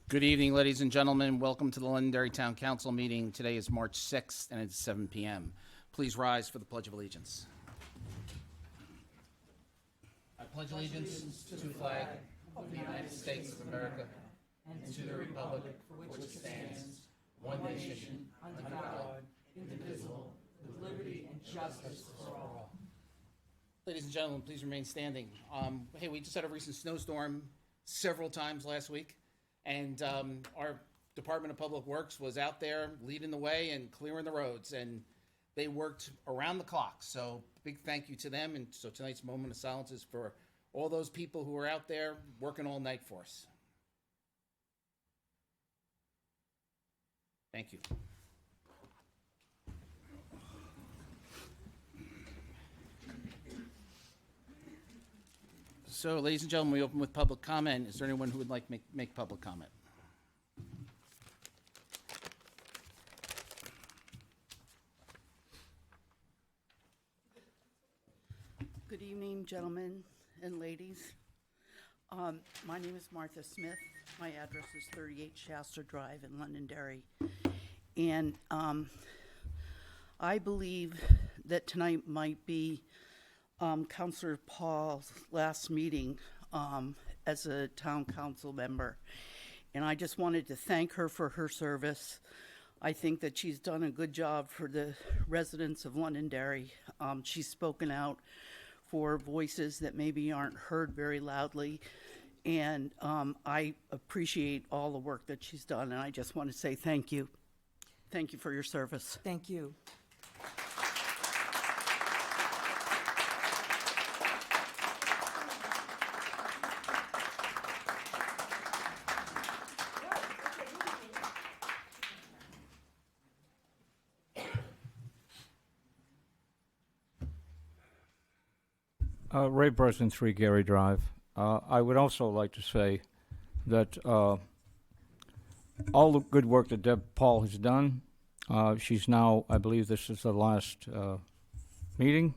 Good evening, ladies and gentlemen. Welcome to the Londonderry Town Council meeting. Today is March 6th, and it's 7 p.m. Please rise for the Pledge of Allegiance. I pledge allegiance to the flag of the United States of America and to the republic for which it stands, one nation, under God, indivisible, with liberty and justice for all. Ladies and gentlemen, please remain standing. Hey, we just had a recent snowstorm several times last week. And our Department of Public Works was out there leading the way and clearing the roads, and they worked around the clock. So big thank you to them. And so tonight's moment of silence is for all those people who are out there working all night for us. Thank you. So, ladies and gentlemen, we open with public comment. Is there anyone who would like to make public comment? Good evening, gentlemen and ladies. My name is Martha Smith. My address is 38 Shasta Drive in Londonderry. And I believe that tonight might be Councilor Paul's last meeting as a town council member. And I just wanted to thank her for her service. I think that she's done a good job for the residents of Londonderry. She's spoken out for voices that maybe aren't heard very loudly. And I appreciate all the work that she's done. And I just want to say thank you. Thank you for your service. Thank you. Ray Breslin, 3 Gary Drive. I would also like to say that all the good work that Deb Paul has done, she's now, I believe this is the last meeting,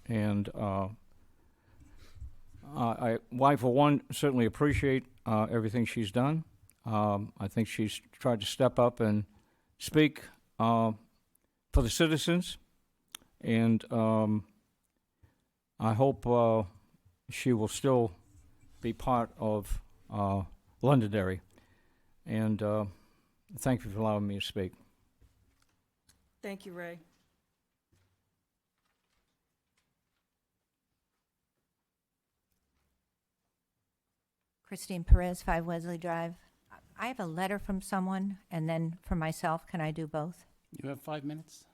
and I, for one, certainly appreciate everything she's done. I think she's tried to step up and speak for the citizens, and I hope she will still be part of Londonderry. And thank you for allowing me to speak. Thank you, Ray. Christine Perez, 5 Wesley Drive. I have a letter from someone, and then for myself, can I do both? You have 5 minutes.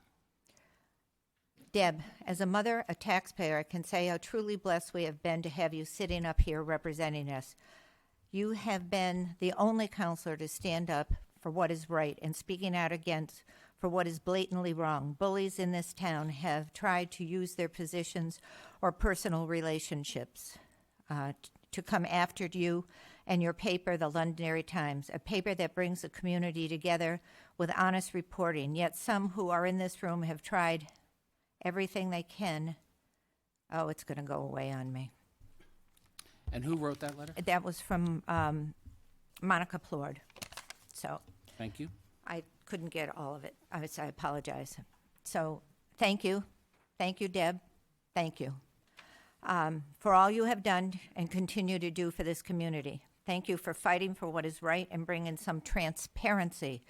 Deb, as a mother, a taxpayer, I can say how truly blessed we have been to have you sitting up here representing us. You have been the only counselor to stand up for what is right and speaking out against for what is blatantly wrong. Bullies in this town have tried to use their positions or personal relationships to come after you and your paper, the Londonderry Times, a paper that brings the community together with honest reporting. Yet some who are in this room have tried everything they can. Oh, it's going to go away on me. And who wrote that letter? That was from Monica Plord. So Thank you. I couldn't get all of it. I apologize. So thank you. Thank you, Deb. Thank you for all you have done and continue to do for this community. Thank you for fighting for what is right and bringing some transparency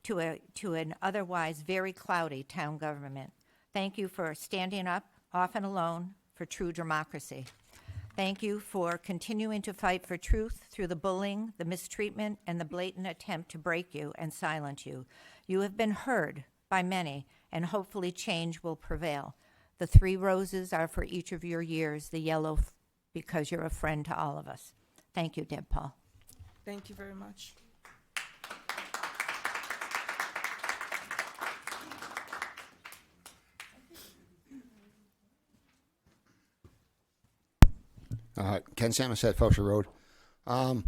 to an otherwise very cloudy town government. Thank you for standing up, often alone, for true democracy. Thank you for continuing to fight for truth through the bullying, the mistreatment, and the blatant attempt to break you and silence you. You have been heard by many, and hopefully change will prevail. The 3 roses are for each of your years, the yellow because you're a friend to all of us. Thank you, Deb Paul. Thank you very much. Ken Samoset, Fosher Road. I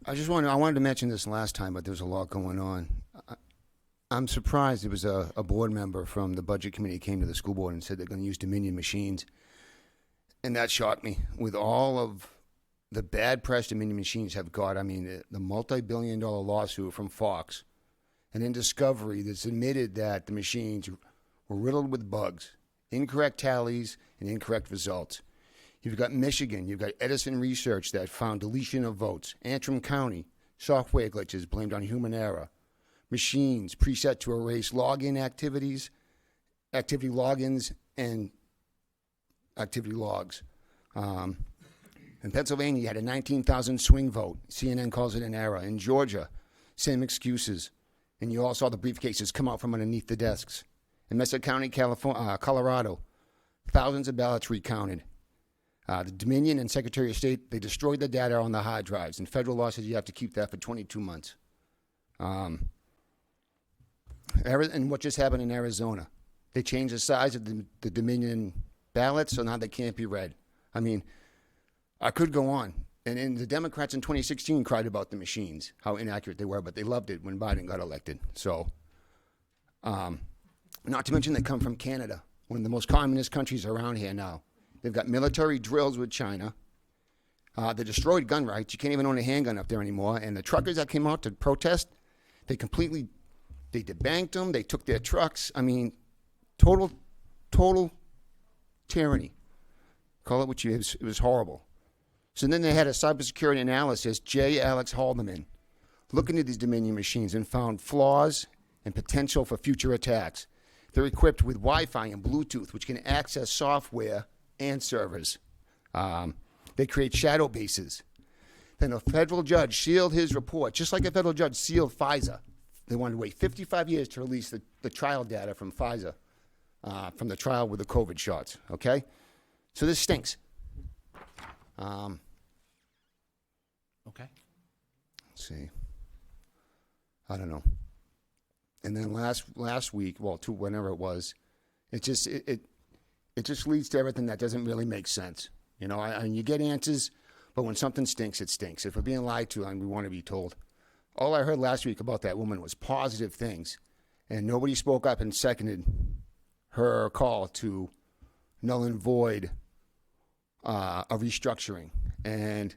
wanted to mention this last time, but there was a lot going on. I'm surprised there was a board member from the budget committee came to the school board and said they're going to use Dominion machines. And that shocked me. With all of the bad press Dominion machines have got. I mean, the multi-billion-dollar lawsuit from Fox, and then Discovery that's admitted that the machines were riddled with bugs, incorrect tallies, and incorrect results. You've got Michigan. You've got Edison Research that found deletion of votes. Antrim County, software glitches blamed on human error. Machines preset to erase login activities, activity logins, and activity logs. In Pennsylvania, you had a 19,000 swing vote. CNN calls it an error. In Georgia, same excuses. And you all saw the briefcases come out from underneath the desks. In Mercer County, Colorado, thousands of ballots recounted. The Dominion and Secretary of State, they destroyed the data on the hard drives, and federal law says you have to keep that for 22 months. And what just happened in Arizona? They changed the size of the Dominion ballots, so now they can't be read. I mean, I could go on. And the Democrats in 2016 cried about the machines, how inaccurate they were, but they loved it when Biden got elected. So, not to mention they come from Canada, one of the most communist countries around here now. They've got military drills with China. They destroyed gun rights. You can't even own a handgun up there anymore. And the truckers that came out to protest, they debanked them. They took their trucks. I mean, total tyranny. Call it what you, it was horrible. So then they had a cybersecurity analysis, J. Alex Haldeman, looking at these Dominion machines and found flaws and potential for future attacks. They're equipped with Wi-Fi and Bluetooth, which can access software and servers. They create shadow bases. Then a federal judge sealed his report, just like a federal judge sealed Pfizer. They wanted to wait 55 years to release the trial data from Pfizer, from the trial with the COVID shots, okay? So this stinks. Okay. Let's see. I don't know. And then last week, well, whenever it was, it just leads to everything that doesn't really make sense. You know, and you get answers, but when something stinks, it stinks. If we're being lied to, and we want to be told. All I heard last week about that woman was positive things, and nobody spoke up and seconded her call to null and void a restructuring. And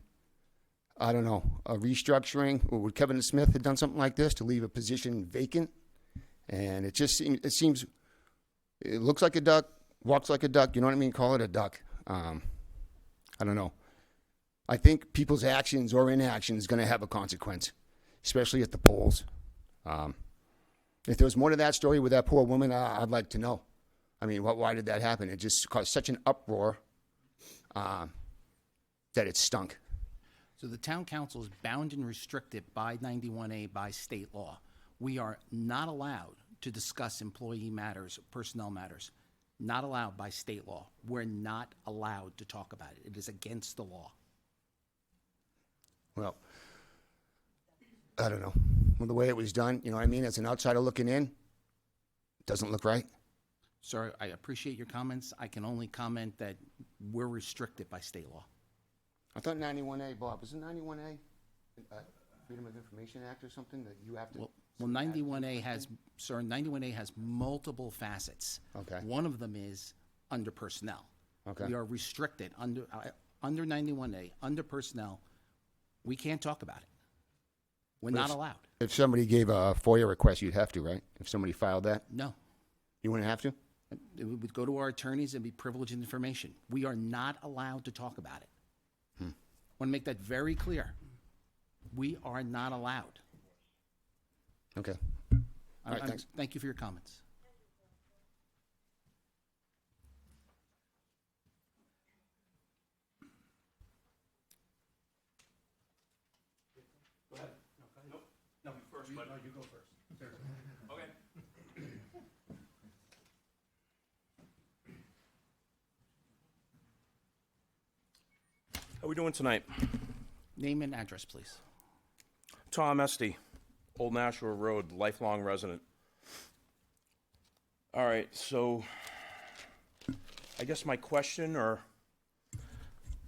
I don't know, a restructuring, would Kevin Smith have done something like this to leave a position vacant? And it just seems, it looks like a duck, walks like a duck, you know what I mean? Call it a duck. I don't know. I think people's actions or inaction is going to have a consequence, especially at the polls. If there was more to that story with that poor woman, I'd like to know. I mean, why did that happen? It just caused such an uproar that it stunk. So the town council is bound and restricted by 91A by state law. We are not allowed to discuss employee matters, personnel matters. Not allowed by state law. We're not allowed to talk about it. It is against the law. Well, I don't know. Well, the way it was done, you know what I mean? As an outsider looking in, it doesn't look right. Sir, I appreciate your comments. I can only comment that we're restricted by state law. I thought 91A, Bob, was it 91A? Freedom of Information Act or something that you have to... Well, 91A has, sir, 91A has multiple facets. Okay. One of them is under personnel. Okay. We are restricted under 91A, under personnel. We can't talk about it. We're not allowed. If somebody gave a FOIA request, you'd have to, right? If somebody filed that, No. you wouldn't have to? It would go to our attorneys and be privileged information. We are not allowed to talk about it. I want to make that very clear. We are not allowed. Okay. All right, thanks. Thank you for your comments. How we doing tonight? Name and address, please. Tom Esty, Old Nashua Road, lifelong resident. All right, so I guess my question, or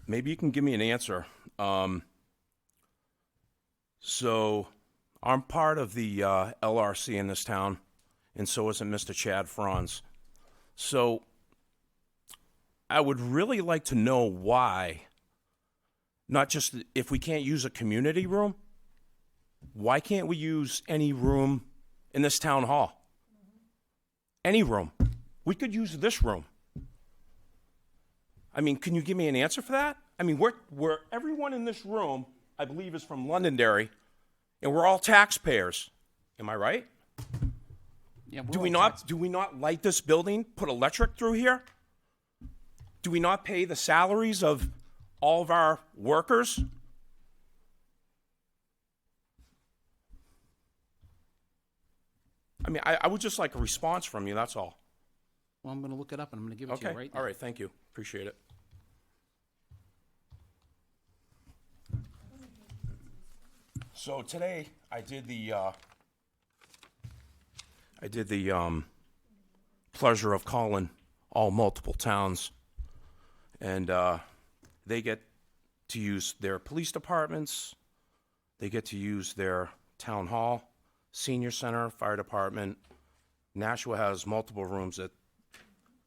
maybe you can give me an answer. So I'm part of the LRC in this town, and so isn't Mr. Chad Franz. So I would really like to know why Not just if we can't use a community room, why can't we use any room in this town hall? Any room. We could use this room. I mean, can you give me an answer for that? I mean, we're everyone in this room, I believe, is from Londonderry, and we're all taxpayers. Am I right? Yeah, Do we not light this building, put electric through here? Do we not pay the salaries of all of our workers? I mean, I would just like a response from you, that's all. Well, I'm going to look it up and I'm going to give it to Okay, you right now. all right, thank you, appreciate it. So today, I did the pleasure of calling all multiple towns, and they get to use their police departments, they get to use their town hall, senior center, fire department. Nashua has multiple rooms that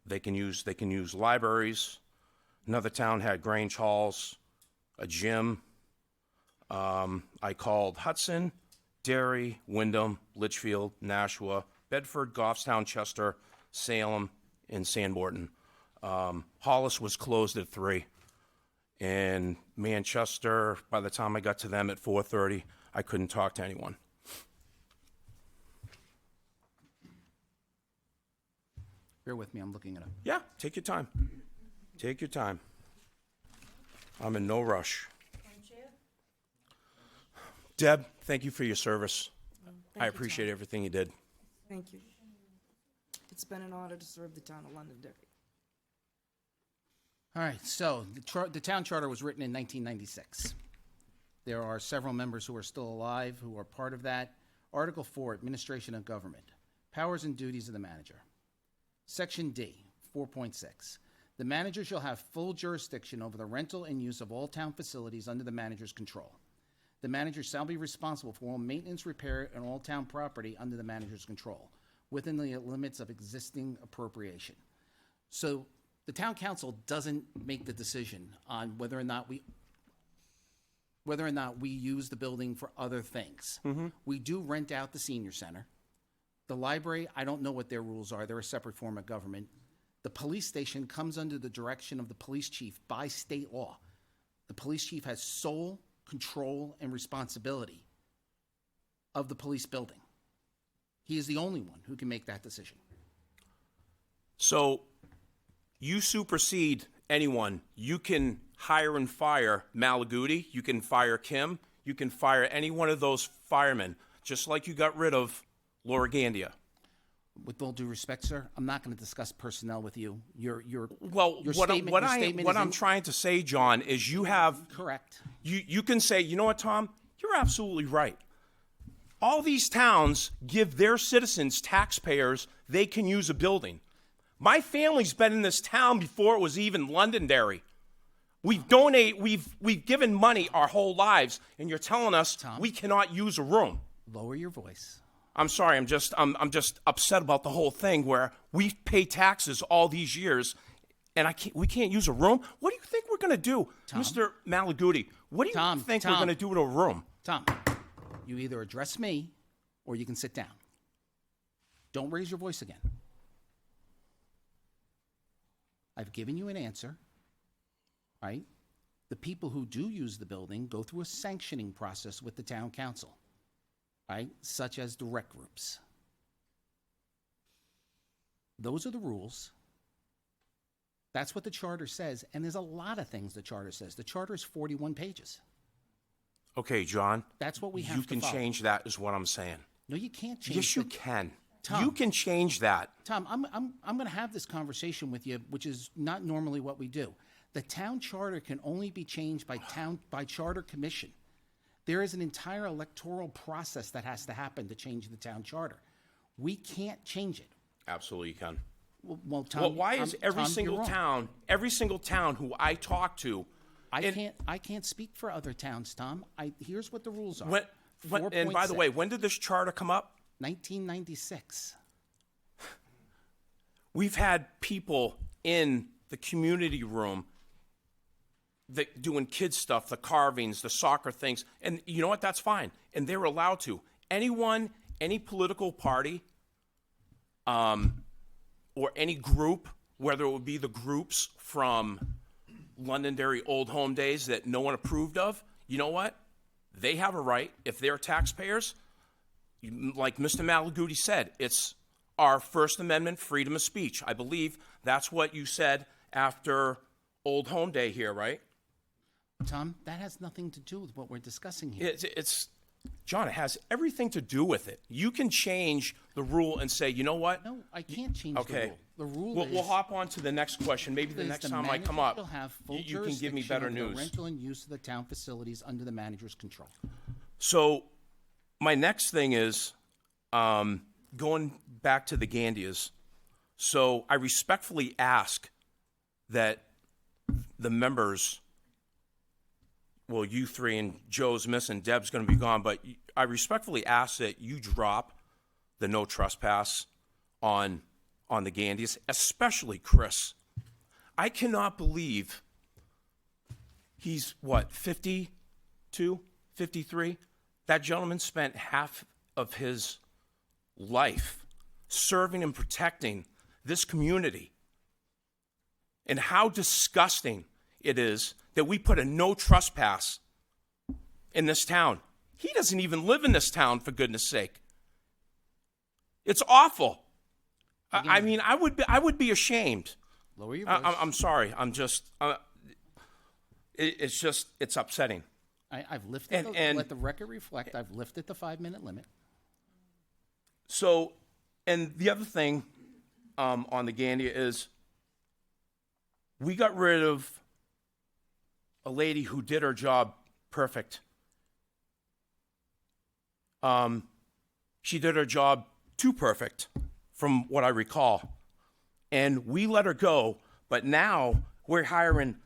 they can use. They can use libraries. Another town had Grange Halls, a gym. I called Hudson, Derry, Wyndham, Litchfield, Nashua, Bedford, Goffstown, Chester, Salem, and Sanborn. Hollis was closed at 3. And Manchester, by the time I got to them at 4:30, I couldn't talk to anyone. Bear with me, I'm looking it up. Yeah, take your time. Take your time. I'm in no rush. Deb, thank you for your service. I appreciate everything you did. Thank you. It's been an honor to serve the town of Londonderry. All right, so the town charter was written in 1996. There are several members who are still alive who are part of that. Article 4, Administration of Government. Powers and duties of the manager. Section D, 4.6. The manager shall have full jurisdiction over the rental and use of all town facilities under the manager's control. The manager shall be responsible for all maintenance, repair, and all town property under the manager's control, within the limits of existing appropriation. So the town council doesn't make the decision on whether or not we use the building for other things. We do rent out the senior center. The library, I don't know what their rules are. They're a separate form of government. The police station comes under the direction of the police chief by state law. The police chief has sole control and responsibility of the police building. He is the only one who can make that decision. So you supersede anyone. You can hire and fire Malaguti. You can fire Kim. You can fire any one of those firemen, just like you got rid of Laura Gandia. With all due respect, sir, I'm not going to discuss personnel with you. Well, what I'm trying to say, John, is you have correct. You can say, you know what, Tom, you're absolutely right. All these towns give their citizens, taxpayers, they can use a building. My family's been in this town before it was even Londonderry. We've given money our whole lives, and you're telling us Tom, we cannot use a room. Lower your voice. I'm sorry, I'm just upset about the whole thing where we pay taxes all these years, and we can't use a room. What do you think we're going to do, Tom? Mr. Malaguti? What do you think we're going to do with a room? Tom, you either address me or you can sit down. Don't raise your voice again. I've given you an answer, right? The people who do use the building go through a sanctioning process with the town council, right? Such as the rec groups. Those are the rules. That's what the charter says, and there's a lot of things the charter says. The charter is 41 pages. Okay, John. That's what we have You to can follow. change that, is what I'm saying. No, you can't change. Yes, you can. Tom. You can change that. Tom, I'm going to have this conversation with you, which is not normally what we do. The town charter can only be changed by charter commission. There is an entire electoral process that has to happen to change the town charter. We can't change it. Absolutely, you can. Well, Tom, Well, why is every Tom, single you're wrong. town who I talk to, I can't speak for other towns, Tom. Here's what the rules are. and by the 4.6, way, when did this charter come up? 1996. We've had people in the community room doing kids stuff, the carvings, the soccer things, and you know what? That's fine, and they're allowed to. Anyone, any political party, or any group, whether it would be the groups from Londonderry Old Home Days that no one approved of, you know what? They have a right, if they're taxpayers, like Mr. Malaguti said, it's our First Amendment freedom of speech. I believe that's what you said after Old Home Day here, right? Tom, that has nothing to do with what we're discussing here. It's John, it has everything to do with it. You can change the rule and say, you know what? No, I can't change Okay. the rule. The rule We'll is... hop on to the next question. Maybe the is next the time I come manager up, shall have full you can give me jurisdiction better over the news. rental and use of the town facilities under the manager's control. So my next thing is going back to the Gandias. So I respectfully ask that the members, well, you three and Joe's missing, Deb's going to be gone, but I respectfully ask that you drop the no trespass on the Gandias, especially Chris. I cannot believe he's, what, 52, 53? That gentleman spent half of his life serving and protecting this community. And how disgusting it is that we put a no trespass in this town. He doesn't even live in this town, for goodness sake. It's awful. I mean, I would be ashamed. Lower your voice. I'm sorry. I'm just. It's upsetting. I've lifted and- let the record reflect, I've lifted the 5-minute limit. So, and the other thing on the Gandia is we got rid of a lady who did her job perfect. She did her job too perfect, from what I recall. And we let her go, but now we're hiring.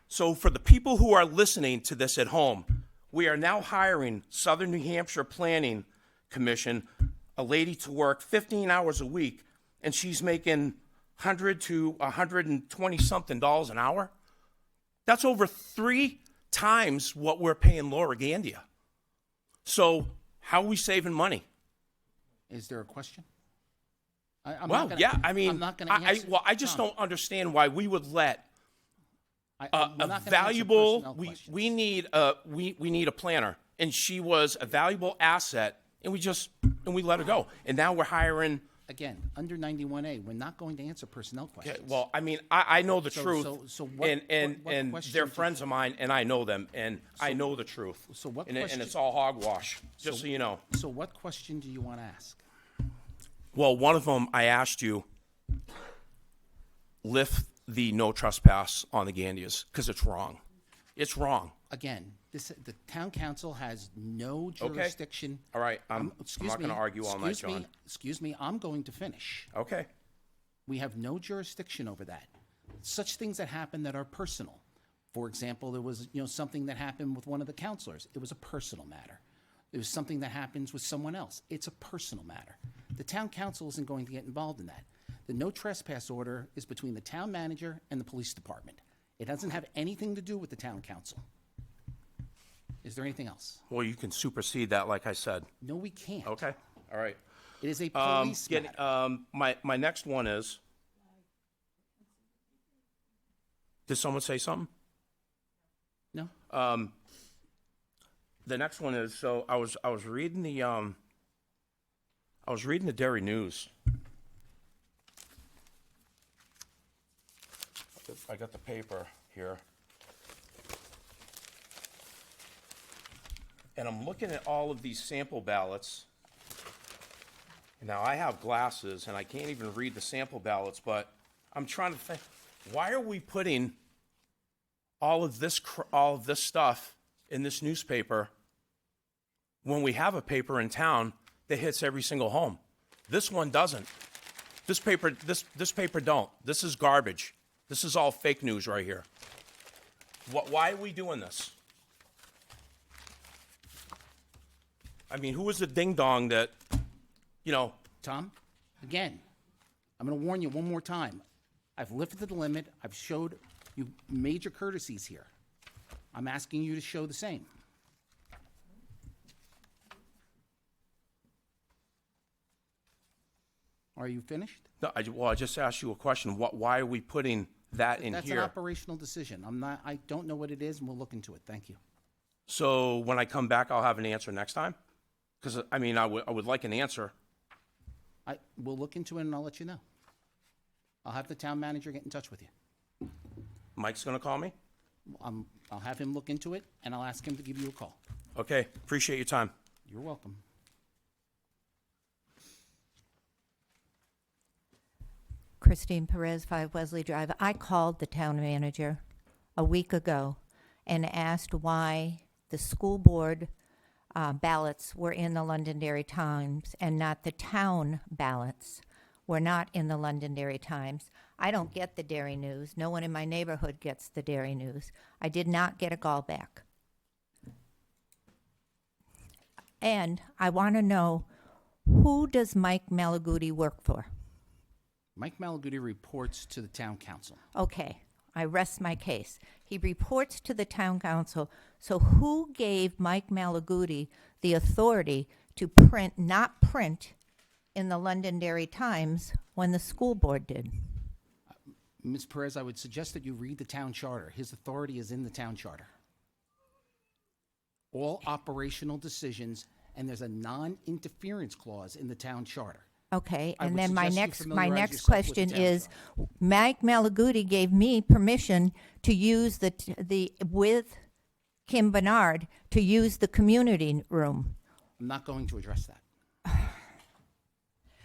So for the people who are listening to this at home, we are now hiring Southern New Hampshire Planning Commission, a lady to work 15 hours a week, and she's making $100 to $120 something an hour. That's over 3 times what we're paying Laura Gandia. So how are we saving money? Is there a question? I'm Well, not gonna, yeah, I mean, I'm not going to answer. I just Tom, don't understand why we would let we're a not gonna answer valuable. personnel questions. We need a planner, and she was a valuable asset, and we let her go, and now we're hiring. Again, under 91A, we're not going to answer personnel Yeah, questions. well, I mean, I know the So- truth, so what- and what question they're do you- friends of mine, and I know them, and I know the truth. So what and question- it's all hogwash, just so you know. So what question do you want to ask? Well, one of them I asked you, lift the no trespass on the Gandias, because it's wrong. It's wrong. Again, the town council has no jurisdiction. All right, I'm Excuse not going to me, argue all night, excuse me, John. Excuse me, I'm going to finish. Okay. We have no jurisdiction over that. Such things that happen that are personal. For example, there was something that happened with one of the counselors. It was a personal matter. It was something that happens with someone else. It's a personal matter. The town council isn't going to get involved in that. The no trespass order is between the town manager and the police department. It doesn't have anything to do with the town council. Is there anything else? Well, you can supersede that, like I said. No, we can't. Okay. All right. It is a police matter. My next one is. Did someone say something? No? The next one is, so I was reading the Derry News. I got the paper here. And I'm looking at all of these sample ballots. Now, I have glasses, and I can't even read the sample ballots, but I'm trying to think, why are we putting all of this stuff in this newspaper when we have a paper in town that hits every single home? This one doesn't. This paper don't. This is garbage. This is all fake news right here. Why are we doing this? I mean, who was the ding-dong that, Tom, again, I'm going to warn you one more time. I've lifted the limit. I've showed You major courtesies here. I'm asking you to show the same. Are you finished? No, well, I just asked you a question. Why are we putting that in That's an here? operational decision. I don't know what it is, and we'll look into it. Thank you. So when I come back, I'll have an answer next time? Because, I mean, I would like an answer. We'll look into it, and I'll let you know. I'll have the town manager get in touch with you. Mike's going to call me? I'll have him look into it, and I'll ask him to give you a call. Okay, appreciate your time. You're welcome. Christine Perez, 5 Wesley Drive. I called the town manager a week ago and asked why the school board ballots were in the Londonderry Times and not the town ballots were not in the Londonderry Times. I don't get the Derry News. No one in my neighborhood gets the Derry News. I did not get a call back. And I want to know, who does Mike Malaguti work for? Mike Malaguti reports to the town council. Okay, I rest my case. He reports to the town council. So who gave Mike Malaguti the authority to not print in the Londonderry Times when the school board did? Ms. Perez, I would suggest that you read the town charter. His authority is in the town charter. All operational decisions, and there's a non-interference clause in the town charter. Okay, I and would then my suggest you next familiarize yourself with the question town is, charter. Mike Malaguti gave me permission to use with Kim Bernard to use the community room. I'm not going to address that.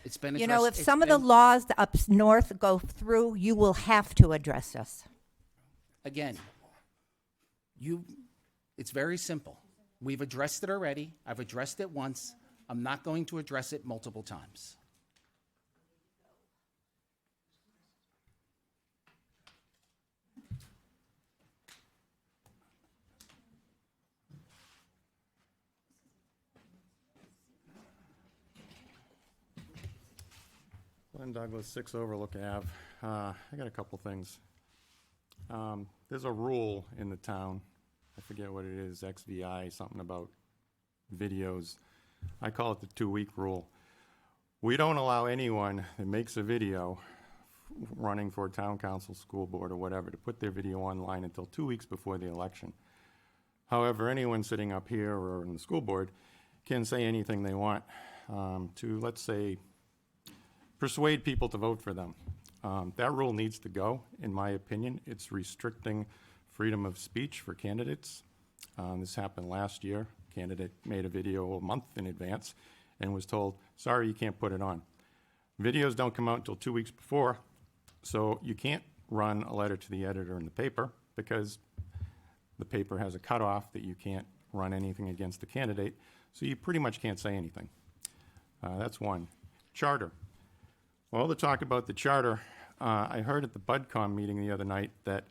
It's been addressed. You know, if it's some of the been- laws up north go through, you will have to address us. Again, it's very simple. We've addressed it already. I've addressed it once. I'm not going to address it multiple times. Glenn Douglas, 6 Overlook Ave. I got a couple things. There's a rule in the town, I forget what it is, XVI, something about videos. I call it the 2-week rule. We don't allow anyone that makes a video running for a town council, school board, or whatever, to put their video online until 2 weeks before the election. However, anyone sitting up here or in the school board can say anything they want to, let's say, persuade people to vote for them. That rule needs to go, in my opinion. It's restricting freedom of speech for candidates. This happened last year. Candidate made a video a month in advance and was told, sorry, you can't put it on. Videos don't come out until 2 weeks before, so you can't run a letter to the editor in the paper because the paper has a cutoff that you can't run anything against the candidate, so you pretty much can't say anything. That's one. Charter. Well, to talk about the charter, I heard at the BudCom meeting the other night that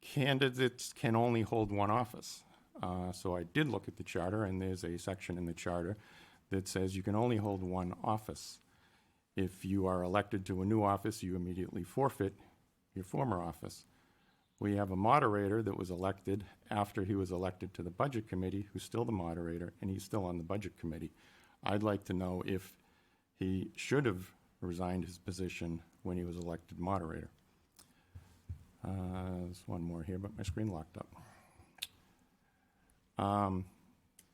candidates can only hold one office. So I did look at the charter, and there's a section in the charter that says you can only hold one office. If you are elected to a new office, you immediately forfeit your former office. We have a moderator that was elected after he was elected to the Budget Committee, who's still the moderator, and he's still on the Budget Committee. I'd like to know if he should have resigned his position when he was elected moderator. There's one more here, but my screen locked up.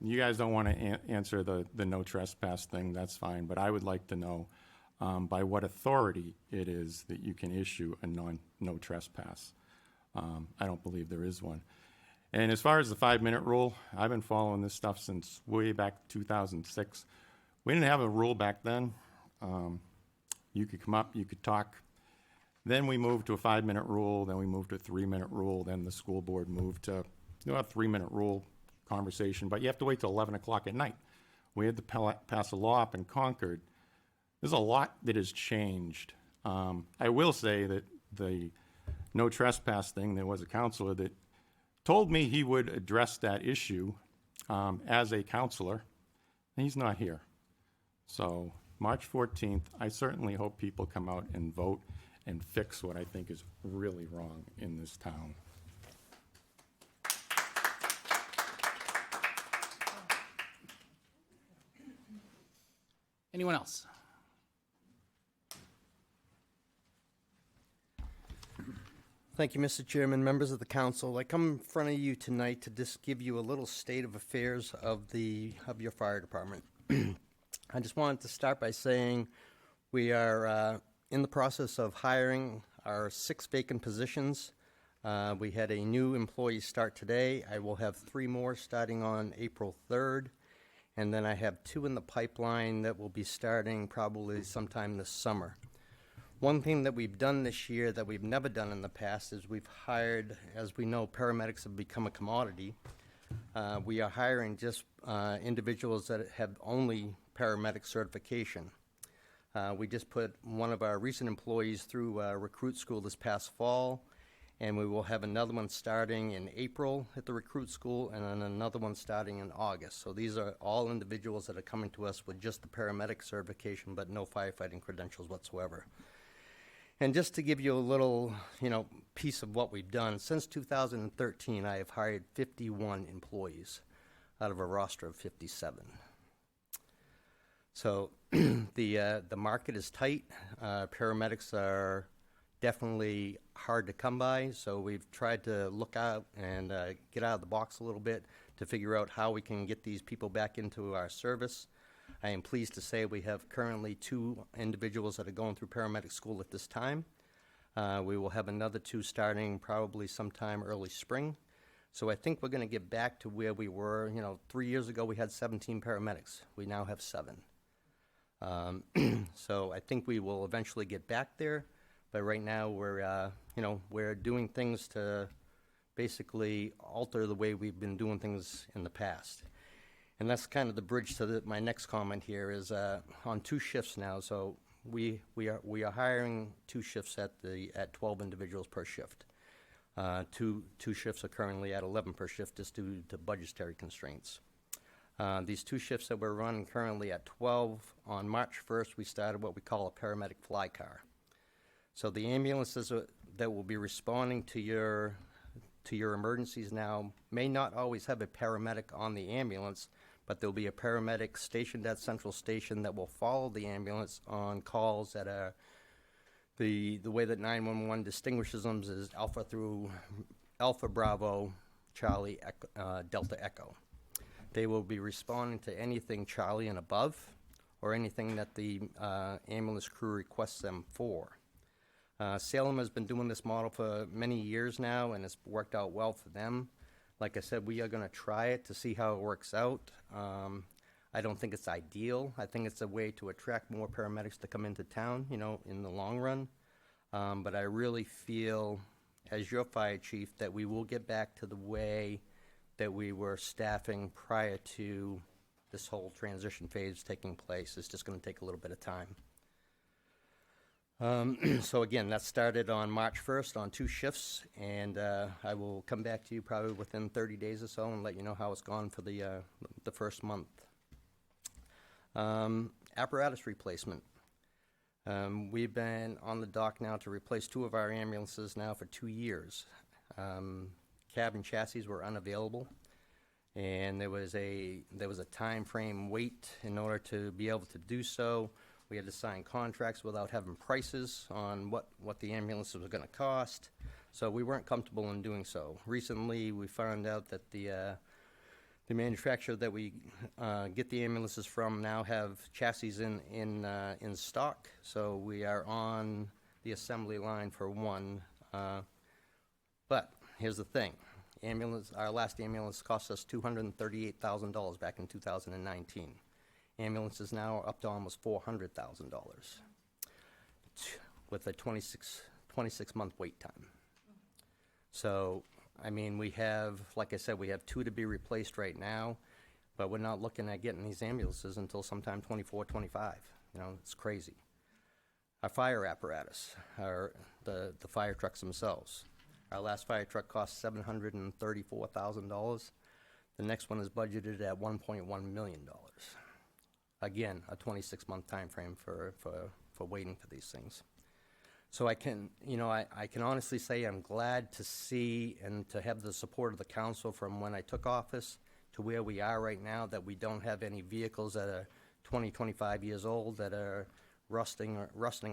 You guys don't want to answer the no trespass thing, that's fine, but I would like to know by what authority it is that you can issue a no trespass. I don't believe there is one. And as far as the 5-minute rule, I've been following this stuff since way back 2006. We didn't have a rule back then. You could come up, you could talk. Then we moved to a 5-minute rule, then we moved to a 3-minute rule, then the school board moved to a 3-minute rule conversation, but you have to wait till 11 o'clock at night. We had to pass a law up in Concord. There's a lot that has changed. I will say that the no trespass thing, there was a counselor that told me he would address that issue as a counselor, and he's not here. So March 14th, I certainly hope people come out and vote and fix what I think is really wrong in this town. Anyone else? Thank you, Mr. Chairman, members of the council. I come in front of you tonight to just give you a little state of affairs of your fire department. I just wanted to start by saying we are in the process of hiring our 6 vacant positions. We had a new employee start today. I will have 3 more starting on April 3rd. And then I have 2 in the pipeline that will be starting probably sometime this summer. One thing that we've done this year that we've never done in the past is we've hired, as we know, paramedics have become a commodity. We are hiring just individuals that have only paramedic certification. We just put one of our recent employees through recruit school this past fall, and we will have another one starting in April at the recruit school, and then another one starting in August. So these are all individuals that are coming to us with just the paramedic certification, but no firefighting credentials whatsoever. And just to give you a little, piece of what we've done, since 2013, I have hired 51 employees out of a roster of 57. So the market is tight. Paramedics are definitely hard to come by, so we've tried to look out and get out of the box a little bit to figure out how we can get these people back into our service. I am pleased to say we have currently 2 individuals that are going through paramedic school at this time. We will have another 2 starting probably sometime early spring. So I think we're going to get back to where we were. 3 years ago we had 17 paramedics. We now have 7. So I think we will eventually get back there. But right now we're doing things to basically alter the way we've been doing things in the past. And that's kind of the bridge to my next comment here is on 2 shifts now. So we are hiring 2 shifts at 12 individuals per shift. Two shifts are currently at 11 per shift just due to budgetary constraints. These 2 shifts that we're running currently at 12, on March 1st we started what we call a paramedic fly car. So the ambulances that will be responding to your emergencies now may not always have a paramedic on the ambulance, but there'll be a paramedic stationed at Central Station that will follow the ambulance on calls that are the way that 911 distinguishes them is Alpha through Alpha Bravo Charlie Delta Echo. They will be responding to anything Charlie and above or anything that the ambulance crew requests them for. Salem has been doing this model for many years now, and it's worked out well for them. Like I said, we are going to try it to see how it works out. I don't think it's ideal. I think it's a way to attract more paramedics to come into town, in the long run. But I really feel, as your fire chief, that we will get back to the way that we were staffing prior to this whole transition phase taking place. It's just going to take a little bit of time. So again, that started on March 1st on 2 shifts, and I will come back to you probably within 30 days or so and let you know how it's gone for the first month. Apparatus replacement. We've been on the dock now to replace 2 of our ambulances now for 2 years. Cab and chassis were unavailable, and there was a time frame wait in order to be able to do so. We had to sign contracts without having prices on what the ambulances were going to cost, so we weren't comfortable in doing so. Recently, we found out that the manufacturer that we get the ambulances from now have chassis in stock, so we are on the assembly line for one. But here's the thing: our last ambulance cost us $238,000 back in 2019. Ambulances now are up to almost $400,000 with a 26-month wait time. So, I mean, we have, like I said, we have 2 to be replaced right now, but we're not looking at getting these ambulances until sometime 24, 25. It's crazy. Our fire apparatus, the fire trucks themselves. Our last fire truck cost $734,000. The next one is budgeted at $1.1 million. Again, a 26-month time frame for waiting for these things. So I can, I can honestly say I'm glad to see and to have the support of the council from when I took office to where we are right now, that we don't have any vehicles that are 20, 25 years old that are rusting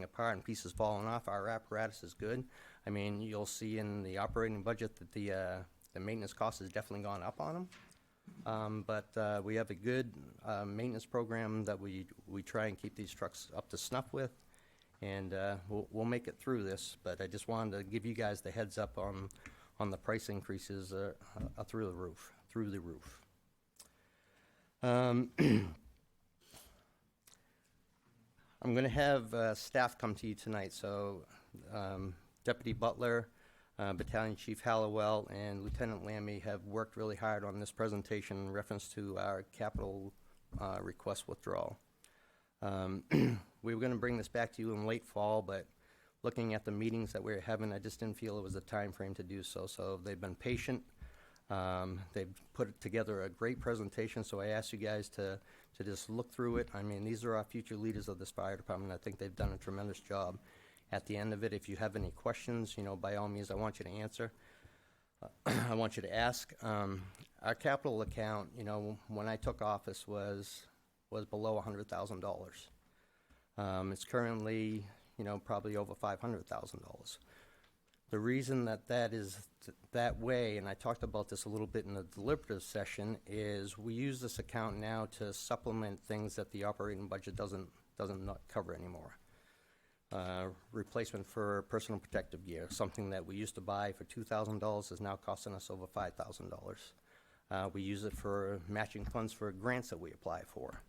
apart and pieces falling off. Our apparatus is good. I mean, you'll see in the operating budget that the maintenance cost has definitely gone up on them. But we have a good maintenance program that we try and keep these trucks up to snuff with. And we'll make it through this, but I just wanted to give you guys the heads up on the price increases through the roof. I'm going to have staff come to you tonight, so Deputy Butler, Battalion Chief Hallowell, and Lieutenant Lammy have worked really hard on this presentation in reference to our capital request withdrawal. We were going to bring this back to you in late fall, but looking at the meetings that we were having, I just didn't feel it was the time frame to do so. So they've been patient. They've put together a great presentation, so I asked you guys to just look through it. I mean, these are our future leaders of this fire department. I think they've done a tremendous job. At the end of it, if you have any questions, by all means, I want you to answer. I want you to ask. Our capital account, when I took office was below $100,000. It's currently, probably over $500,000. The reason that is that way, and I talked about this a little bit in the deliberative session, is we use this account now to supplement things that the operating budget doesn't not cover anymore. Replacement for personal protective gear, something that we used to buy for $2,000 is now costing us over $5,000. We use it for matching funds for grants that we apply for.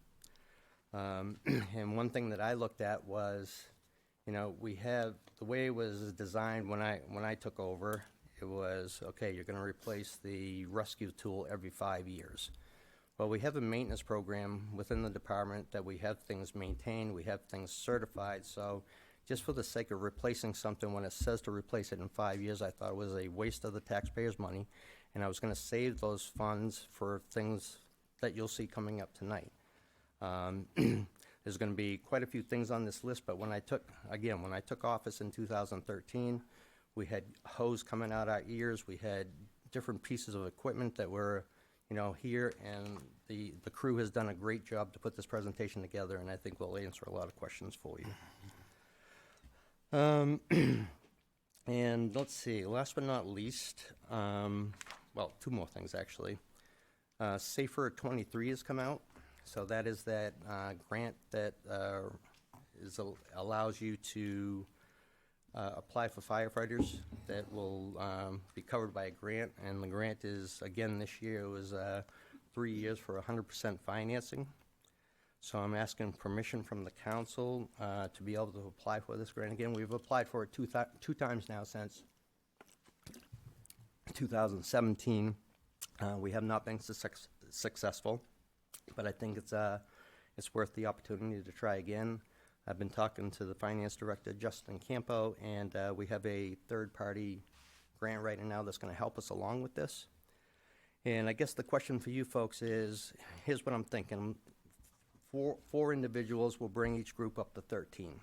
And one thing that I looked at was, we have, the way it was designed when I took over, it was, okay, you're gonna replace the rescue tool every 5 years. Well, we have a maintenance program within the department that we have things maintained, we have things certified, so just for the sake of replacing something when it says to replace it in 5 years, I thought it was a waste of the taxpayers' money, and I was gonna save those funds for things that you'll see coming up tonight. There's going to be quite a few things on this list, but when I took office in 2013, we had hose coming out our ears. We had different pieces of equipment that were, here, and the crew has done a great job to put this presentation together, and I think we'll answer a lot of questions for you. And let's see, last but not least, well, two more things actually. Safer 23 has come out. So that is that grant that allows you to apply for firefighters that will be covered by a grant. And the grant is, again, this year, it was 3 years for 100% financing. So I'm asking permission from the council to be able to apply for this grant. Again, we've applied for it two times now since 2017. We have not been successful. But I think it's worth the opportunity to try again. I've been talking to the finance director, Justin Campo, and we have a third-party grant right now that's going to help us along with this. And I guess the question for you folks is, here's what I'm thinking. Four individuals will bring each group up to 13.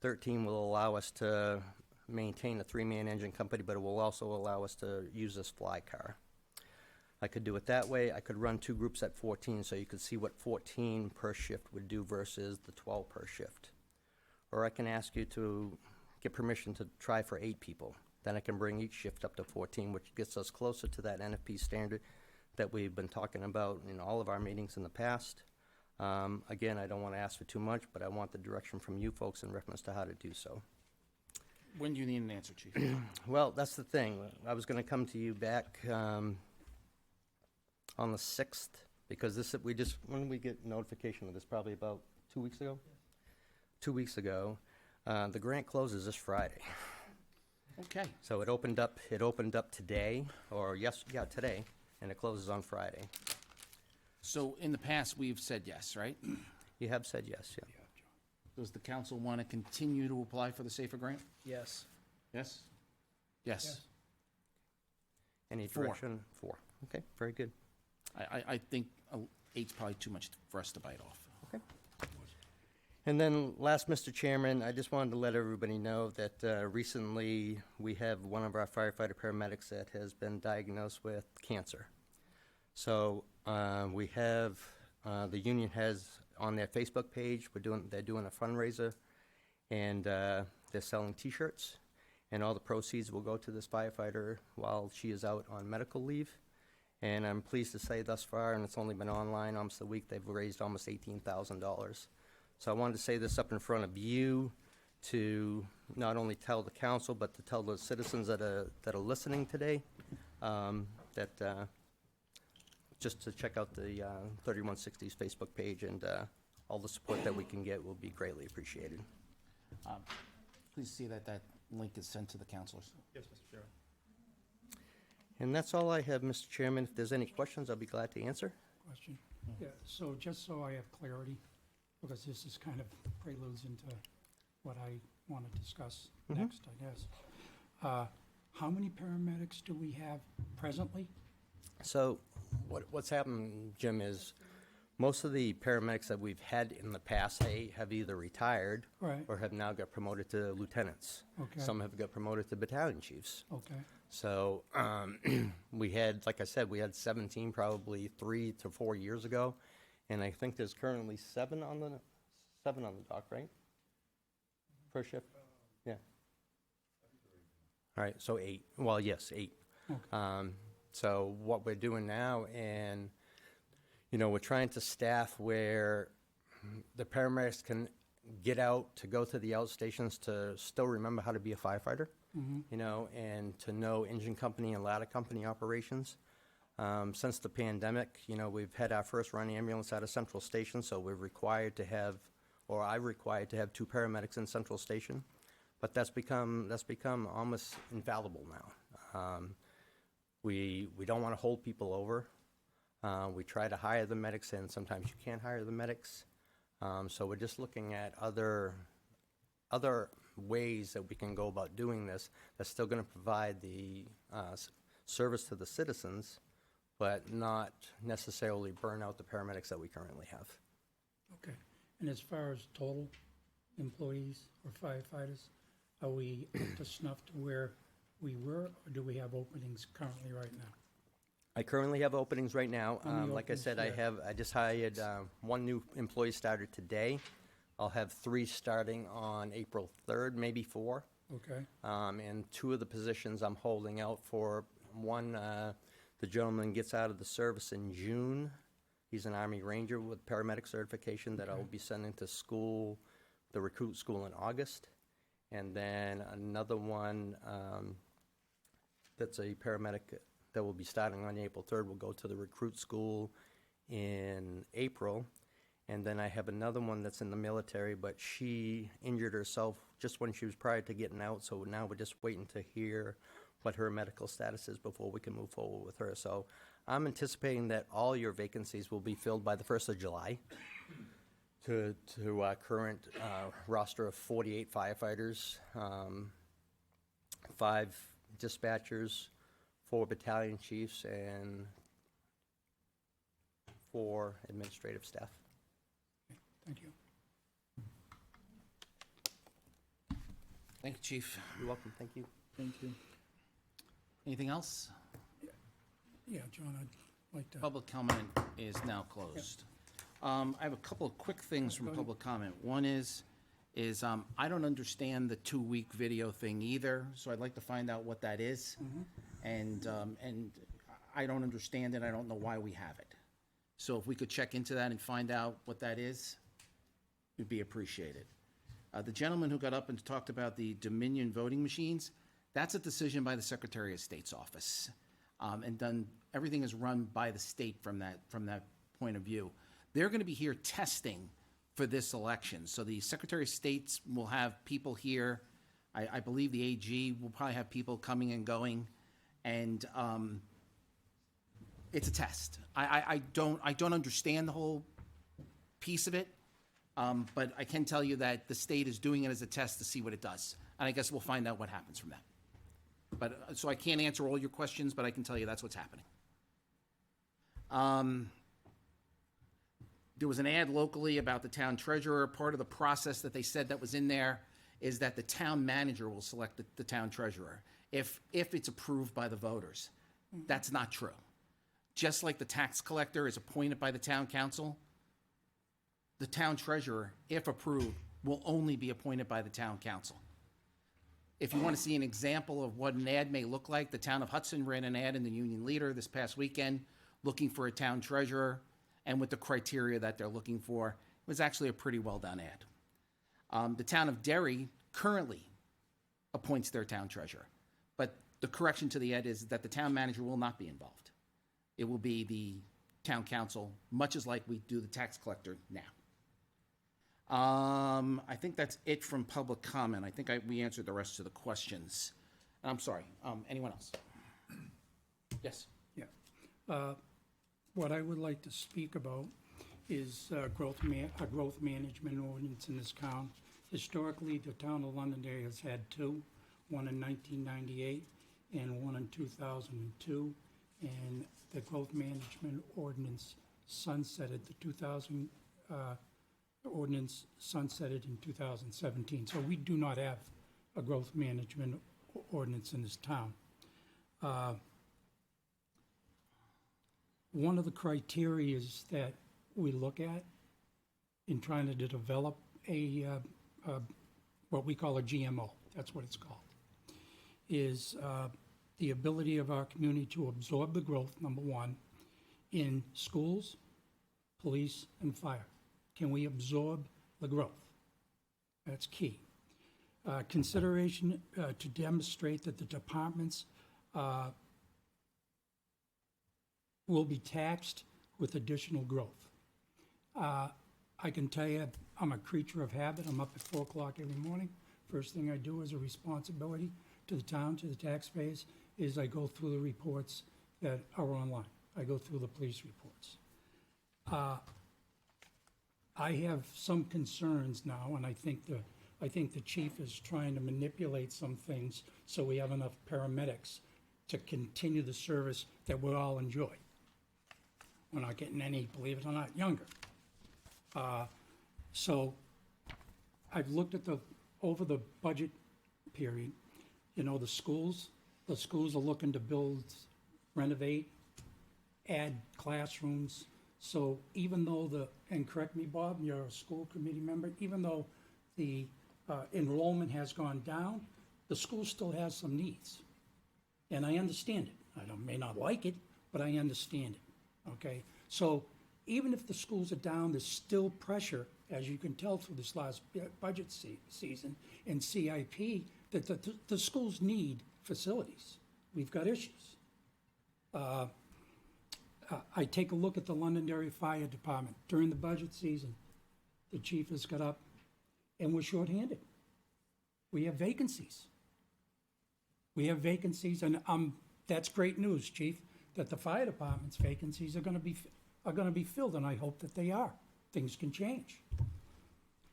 13 will allow us to maintain a 3-man engine company, but it will also allow us to use this fly car. I could do it that way. I could run 2 groups at 14, so you could see what 14 per shift would do versus the 12 per shift. Or I can ask you to get permission to try for 8 people. Then I can bring each shift up to 14, which gets us closer to that NFP standard that we've been talking about in all of our meetings in the past. Again, I don't want to ask for too much, but I want the direction from you folks in reference to how to do so. When do you need an answer, Chief? Well, that's the thing. I was going to come to you back on the 6th, because when did we get notification of this? Probably about 2 weeks ago? 2 weeks ago. The grant closes this Friday. Okay. So it opened up today, today, and it closes on Friday. So in the past, we've said yes, right? You have said yes, yeah. Does the council want to continue to apply for the SAFER grant? Yes. Yes? Yes. Any 4. direction? 4. Okay, very good. I think 8's probably too much for us to bite off. Okay. And then last, Mr. Chairman, I just wanted to let everybody know that recently we have one of our firefighter paramedics that has been diagnosed with cancer. So we have, the union has on their Facebook page, they're doing a fundraiser, and they're selling T-shirts, and all the proceeds will go to this firefighter while she is out on medical leave. And I'm pleased to say thus far, and it's only been online almost a week, they've raised almost $18,000. So I wanted to say this up in front of you to not only tell the council, but to tell the citizens that are listening today, just to check out the 3160's Facebook page, and all the support that we can get will be greatly appreciated. Please see that that link is sent to the councilors. Yes, Mr. Chairman. And that's all I have, Mr. Chairman. If there's any questions, I'll be glad to answer. Question. Yeah, so just so I have clarity, because this is kind of preludes into what I want to discuss next, I guess. How many paramedics do we have presently? So what's happened, Jim, is most of the paramedics that we've had in the past, they have either retired Right. or have now got promoted to lieutenants. Okay. Some have got promoted to battalion chiefs. Okay, So we had, like I said, we had 17 probably 3 to 4 years ago, and I think there's currently 7 on the dock, right? Per shift? Yeah. All right, so 8. Well, yes, 8. okay, So what we're doing now, and we're trying to staff where the paramedics can get out to go to the outstations to still remember how to be a firefighter. And to know engine company and ladder company operations. Since the pandemic, we've had our first run ambulance out of Central Station, so we're required to have, or I'm required to have 2 paramedics in Central Station. But that's become almost infallible now. We don't want to hold people over. We try to hire the medics, and sometimes you can't hire the medics. So we're just looking at other ways that we can go about doing this that's still going to provide the service to the citizens, but not necessarily burn out the paramedics that we currently have. okay. And as far as total employees or firefighters, are we up to snuff to where we were, or do we have openings currently right now? I currently have openings right now. How many Like I openings said, do you have? I just hired 1 new employee started today. I'll have 3 starting on April 3rd, maybe 4. Okay, And 2 of the positions I'm holding out for. One, the gentleman gets out of the service in June. He's an Army Ranger with paramedic certification that I will be sending to school, the recruit school in August. And then another one that's a paramedic that will be starting on April 3rd will go to the recruit school in April. And then I have another one that's in the military, but she injured herself just when she was prior to getting out. So now we're just waiting to hear what her medical status is before we can move forward with her. So I'm anticipating that all your vacancies will be filled by the 1st of July to our current roster of 48 firefighters, 5 dispatchers, 4 battalion chiefs, and 4 administrative staff. thank you. Thank you, Chief. You're welcome, thank you. Thank you. Anything else? Yeah, John, I'd like to, Public comment is now closed. I have a couple of quick things from public comment. One is I don't understand the 2-week video thing either, so I'd like to find out what that is. And I don't understand it. I don't know why we have it. So if we could check into that and find out what that is, it'd be appreciated. The gentleman who got up and talked about the Dominion voting machines, that's a decision by the Secretary of State's office. And everything is run by the state from that point of view. They're going to be here testing for this election. So the Secretary of State will have people here. I believe the AG will probably have people coming and going. And it's a test. I don't understand the whole piece of it, but I can tell you that the state is doing it as a test to see what it does. And I guess we'll find out what happens from that. But so I can't answer all your questions, but I can tell you that's what's happening. There was an ad locally about the town treasurer. Part of the process that they said that was in there is that the town manager will select the town treasurer if it's approved by the voters. That's not true. Just like the tax collector is appointed by the town council, the town treasurer, if approved, will only be appointed by the town council. If you want to see an example of what an ad may look like, the town of Hudson ran an ad in the Union Leader this past weekend looking for a town treasurer, and with the criteria that they're looking for, it was actually a pretty well-done ad. The town of Derry currently appoints their town treasurer, but the correction to the ad is that the town manager will not be involved. It will be the town council, much as like we do the tax collector now. I think that's it from public comment. I think we answered the rest of the questions. I'm sorry, anyone else? Yes? Yeah. What I would like to speak about is growth management ordinance in this town. Historically, the town of Londonderry has had two, one in 1998 and one in 2002. And the growth management ordinance sunsetted, the 2000 ordinance sunsetted in 2017. So we do not have a growth management ordinance in this town. One of the criteria that we look at in trying to develop what we call a GMO, that's what it's called, is the ability of our community to absorb the growth, number one, in schools, police, and fire. Can we absorb the growth? That's key. Consideration to demonstrate that the departments will be taxed with additional growth. I can tell you, I'm a creature of habit. I'm up at 4 o'clock every morning. First thing I do as a responsibility to the town, to the taxpayers, is I go through the reports that are online. I go through the police reports. I have some concerns now, and I think the chief is trying to manipulate some things so we have enough paramedics to continue the service that we all enjoy. We're not getting any, believe it or not, younger. So I've looked at over the budget period, the schools are looking to build, renovate, add classrooms. So even though and correct me, Bob, you're a school committee member, even though the enrollment has gone down, the school still has some needs. And I understand it. I may not like it, but I understand it, okay? So even if the schools are down, there's still pressure, as you can tell through this last budget season and CIP, that the schools need facilities. We've got issues. I take a look at the Londonderry Fire Department. During the budget season, the chief has got up, and we're shorthanded. We have vacancies. And that's great news, chief, that the fire department's vacancies are going to be filled, and I hope that they are. Things can change.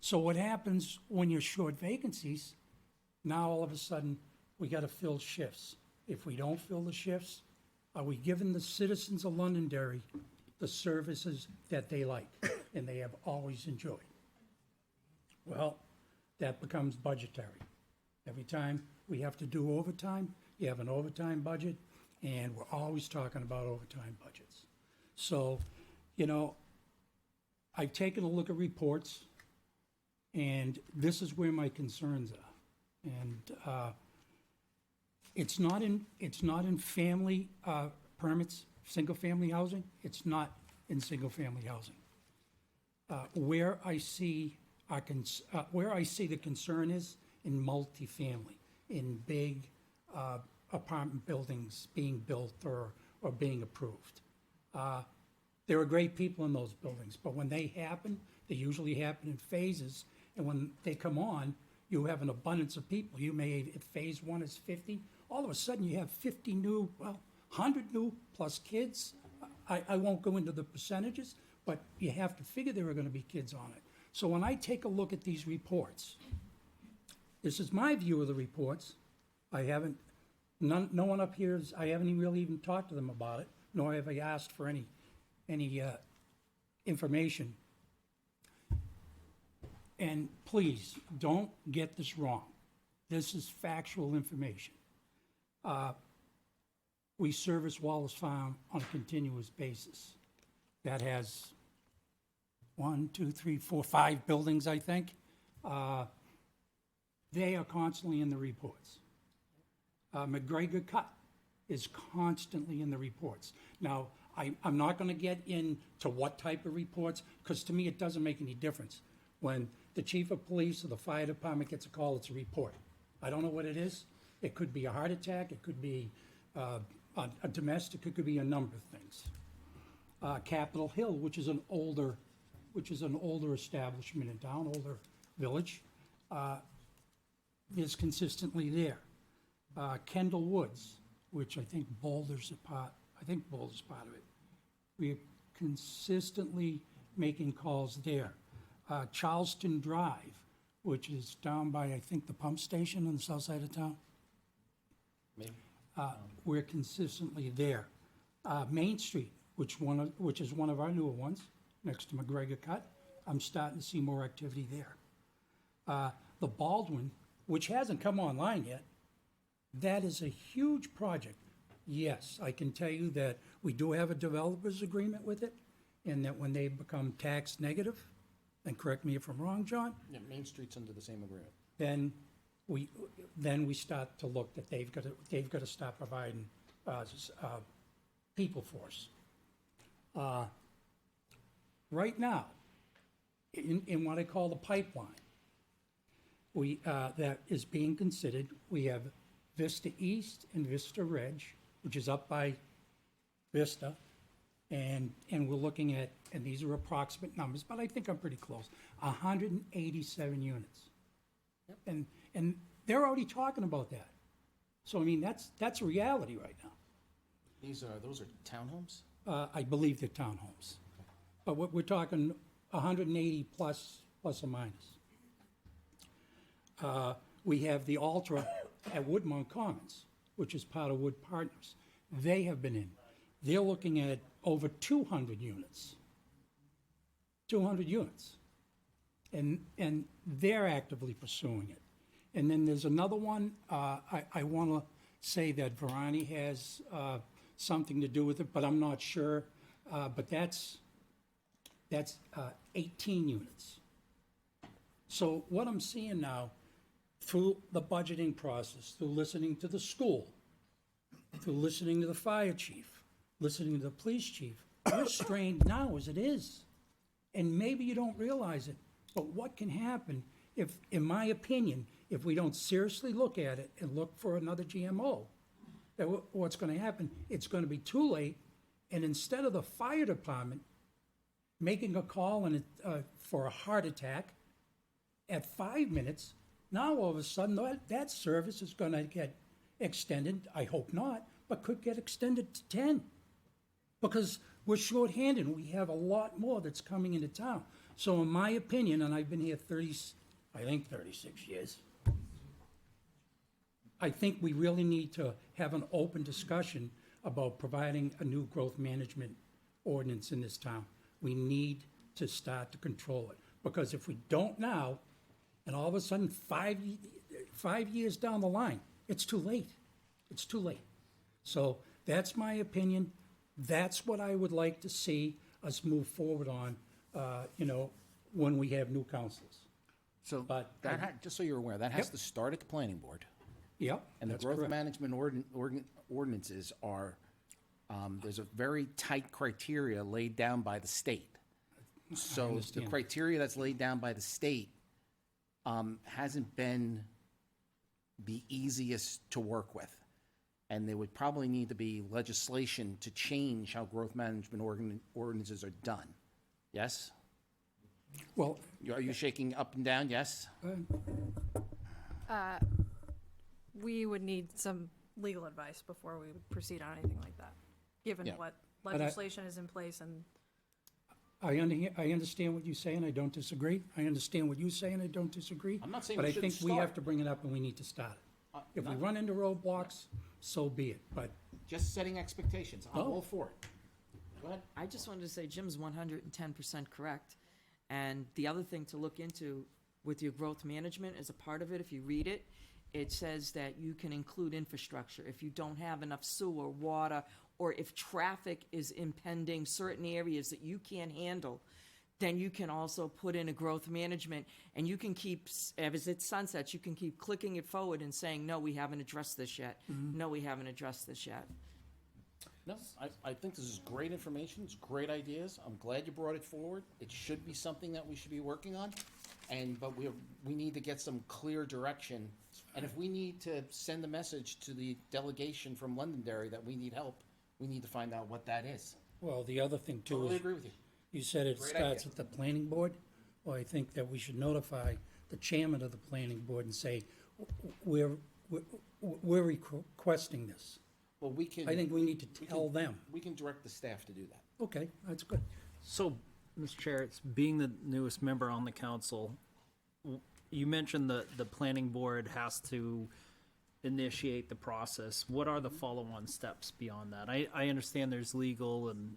So what happens when you're short vacancies? Now all of a sudden we got to fill shifts. If we don't fill the shifts, are we giving the citizens of Londonderry the services that they like and they have always enjoyed? Well, that becomes budgetary. Every time we have to do overtime, you have an overtime budget, and we're always talking about overtime budgets. So, I've taken a look at reports, and this is where my concerns are. And it's not in family permits, single-family housing. It's not in single-family housing. Where I see the concern is in multifamily, in big apartment buildings being built or being approved. There are great people in those buildings, but when they happen, they usually happen in phases, and when they come on, you have an abundance of people. You may, if phase one is 50, all of a sudden you have 50 new, 100 new plus kids. I won't go into the percentages, but you have to figure there are going to be kids on it. So when I take a look at these reports, this is my view of the reports. No one up here I haven't really even talked to them about it, nor have I asked for any information and please, don't get this wrong. This is factual information. We service Wallace Farm on a continuous basis. That has 1, 2, 3, 4, 5 buildings, I think. They are constantly in the reports. McGregor Cut is constantly in the reports. Now, I'm not gonna get into what type of reports, because to me, it doesn't make any difference. When the chief of police or the fire department gets a call, it's a report. I don't know what it is. It could be a heart attack, it could be a domestic, it could be a number of things. Capitol Hill, which is an older establishment in town, older village, is consistently there. Kendall Woods, which I think Boulder's part of it. We're consistently making calls there. Charleston Drive, which is down by, I think, the pump station on the south side of town. Maybe. We're consistently there. Main Street, which is one of our newer ones, next to McGregor Cut, I'm starting to see more activity there. The Baldwin, which hasn't come online yet, that is a huge project. Yes, I can tell you that we do have a developer's agreement with it, and that when they become tax negative, and correct me if I'm wrong, John, Yeah, Main Street's under the same agreement. then we start to look that they've got to start providing people for us. Right now, in what I call the pipeline, that is being considered, we have Vista East and Vista Ridge, which is up by Vista, and we're looking at, and these are approximate numbers, but I think I'm pretty close, 187 units. And they're already talking about that. So, I mean, that's reality right now. Those are townhomes? I believe they're townhomes. But we're talking 180 plus or minus. We have the Ultra at Woodmont Commons, which is part of Wood Partners. They have been in. They're looking at over 200 units. 200 units. And they're actively pursuing it. And then there's another one, I want to say that Verani has something to do with it, but I'm not sure. But that's 18 units. So what I'm seeing now, through the budgeting process, through listening to the school, through listening to the fire chief, listening to the police chief, we're strained now as it is. And maybe you don't realize it, but what can happen if, in my opinion, if we don't seriously look at it and look for another GMO, that what's going to happen, it's going to be too late, and instead of the fire department making a call for a heart attack at 5 minutes, now all of a sudden that service is going to get extended, I hope not, but could get extended to 10. Because we're shorthanded, we have a lot more that's coming into town. So in my opinion, and I've been here 36 years, I think we really need to have an open discussion about providing a new growth management ordinance in this town. We need to start to control it. Because if we don't now, and all of a sudden 5 years down the line, it's too late. It's too late. So that's my opinion. That's what I would like to see us move forward on, when we have new councils. So, But just so you're aware, that has Yep. to start at the planning board. Yep, And the that's growth correct. management ordinances are, there's a very tight criteria laid down by the state. So the understand. criteria that's laid down by the state hasn't been the easiest to work with. And there would probably need to be legislation to change how growth management ordinances are done. Yes? Well, Are you shaking up and down? Yes? We would need some legal advice before we would proceed on anything like that, given Yeah. what I- legislation is in place and I understand what you say, and I don't disagree. I understand what you say, and I don't disagree. I'm not saying But we I think shouldn't we have start. to bring it up, and we need to start it. If we run into roadblocks, so be it. But Just setting expectations. I'm No. all for it. Go ahead. I just wanted to say Jim's 110% correct. And the other thing to look into, with your growth management as a part of it. If you read it, it says that you can include infrastructure. If you don't have enough sewer, water, or if traffic is impending certain areas that you can't handle, then you can also put in a growth management, and you can keep, as it sunsets, you can keep clicking it forward and saying, no, we haven't addressed this yet. No, we haven't addressed this yet. No, I think this is great information, it's great ideas, I'm glad you brought it forward, it should be something that we should be working on, but we need to get some clear direction, and if we need to send a message to the delegation from Londonderry that we need help, we need to find out what that is. Well, the other thing too Totally is, agree with you. you said it Great starts idea. at the planning board. Well, I think that we should notify the chairman of the planning board and say, we're requesting this. Well, we can. I think we need to tell them. We can direct the staff to do that. Okay, that's good. So, Mr. Chair, it's being the newest member on the council, you mentioned the planning board has to initiate the process. What are the follow-on steps beyond that? I understand there's legal and,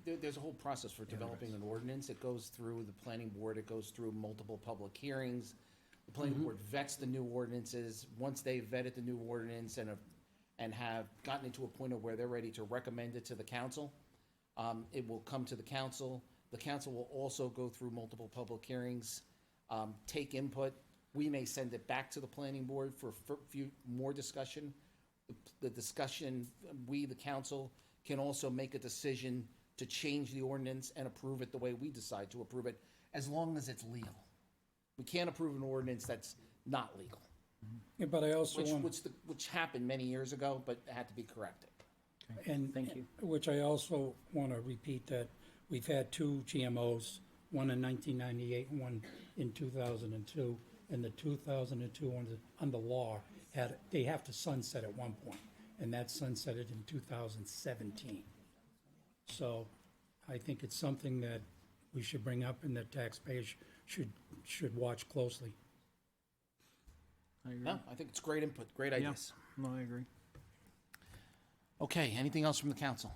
There's a whole process for developing an ordinance. It goes through the planning board, it goes through multiple public hearings. The planning board vets the new ordinances. Once they've vetted the new ordinance and have gotten into a point of where they're ready to recommend it to the council, it will come to the council. The council will also go through multiple public hearings, take input. We may send it back to the planning board for few more discussion. The discussion, we, the council, can also make a decision to change the ordinance and approve it the way we decide to approve it, as long as it's legal. We can't approve an ordinance that's not legal, Yeah, but I also want. which happened many years ago, but had to be corrected. And, Thank you. which I also want to repeat that we've had two GMOs, one in 1998 and one in 2002. And the 2002 under law they have to sunset at one point, and that sunsetted in 2017. So I think it's something that we should bring up and that taxpayers should watch closely. I agree. No, I think it's great input, great ideas. No, I agree. Okay, anything else from the council?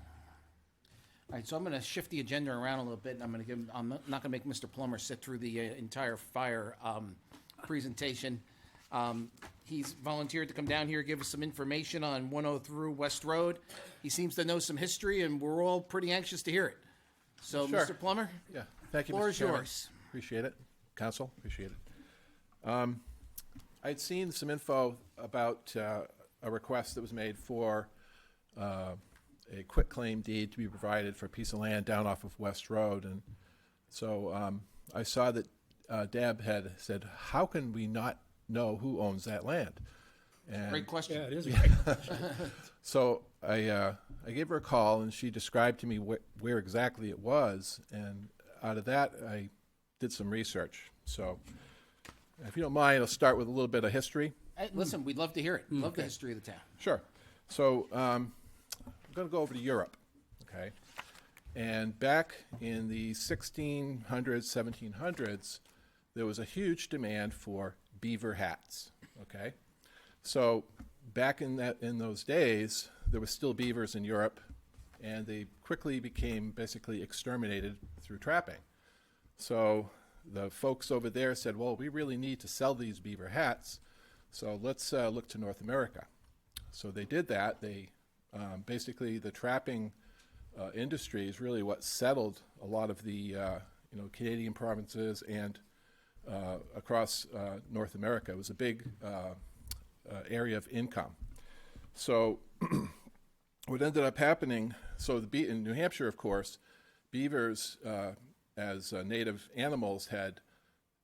All right, so I'm gonna shift the agenda around a little bit, and I'm not gonna make Mr. Plummer sit through the entire fire presentation. He's volunteered to come down here, give us some information on 103 West Road. He seems to know some history, and we're all pretty anxious to hear it. So, Sure. Mr. Plummer? Yeah, thank you, Floor Mr. is Chairman. yours. Appreciate it. Council, appreciate it. I'd seen some info about a request that was made for a quitclaim deed to be provided for a piece of land down off of West Road. And so I saw that Deb had said, how can we not know who owns that land? And Great question. Yeah, it is a great question. so I gave her a call, and she described to me where exactly it was, and out of that, I did some research. So if you don't mind, I'll start with a little bit of history. Hey, listen, we'd love to hear it. Love the history of the town. Sure. So I'm going to go over to Europe, okay? And back in the 1600s, 1700s, there was a huge demand for beaver hats, okay? So back in those days, there were still beavers in Europe, and they quickly became basically exterminated through trapping. So the folks over there said, well, we really need to sell these beaver hats, so let's look to North America. So they did that. They basically, the trapping industry is really what settled a lot of the Canadian provinces and across North America. It was a big area of income. So what ended up happening, in New Hampshire, of course, beavers as native animals had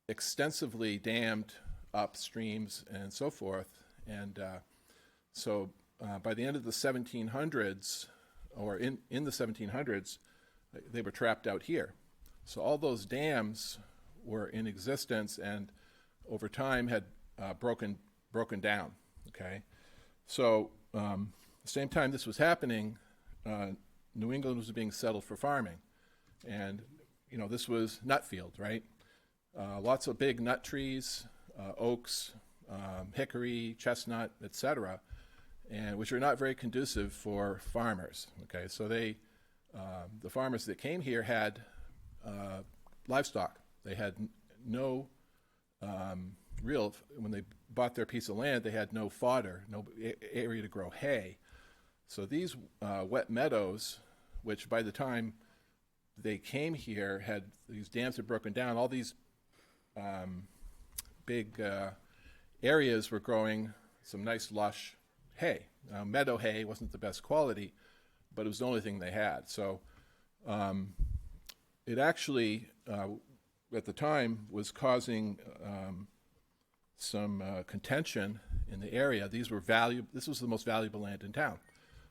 extensively dammed up streams and so forth. And so by the end of the 1700s, or in the 1700s, they were trapped out here. So all those dams were in existence and over time had broken down, okay? So the same time this was happening, New England was being settled for farming. And, this was nut field, right? Lots of big nut trees, oaks, hickory, chestnut, etc., and which are not very conducive for farmers, okay? So the farmers that came here had livestock. They had no when they bought their piece of land, they had no fodder, no area to grow hay. So these wet meadows, which by the time they came here, these dams had broken down, all these big areas were growing some nice lush hay. Meadow hay wasn't the best quality, but it was the only thing they had. So it actually, at the time, was causing some contention in the area. This was the most valuable land in town.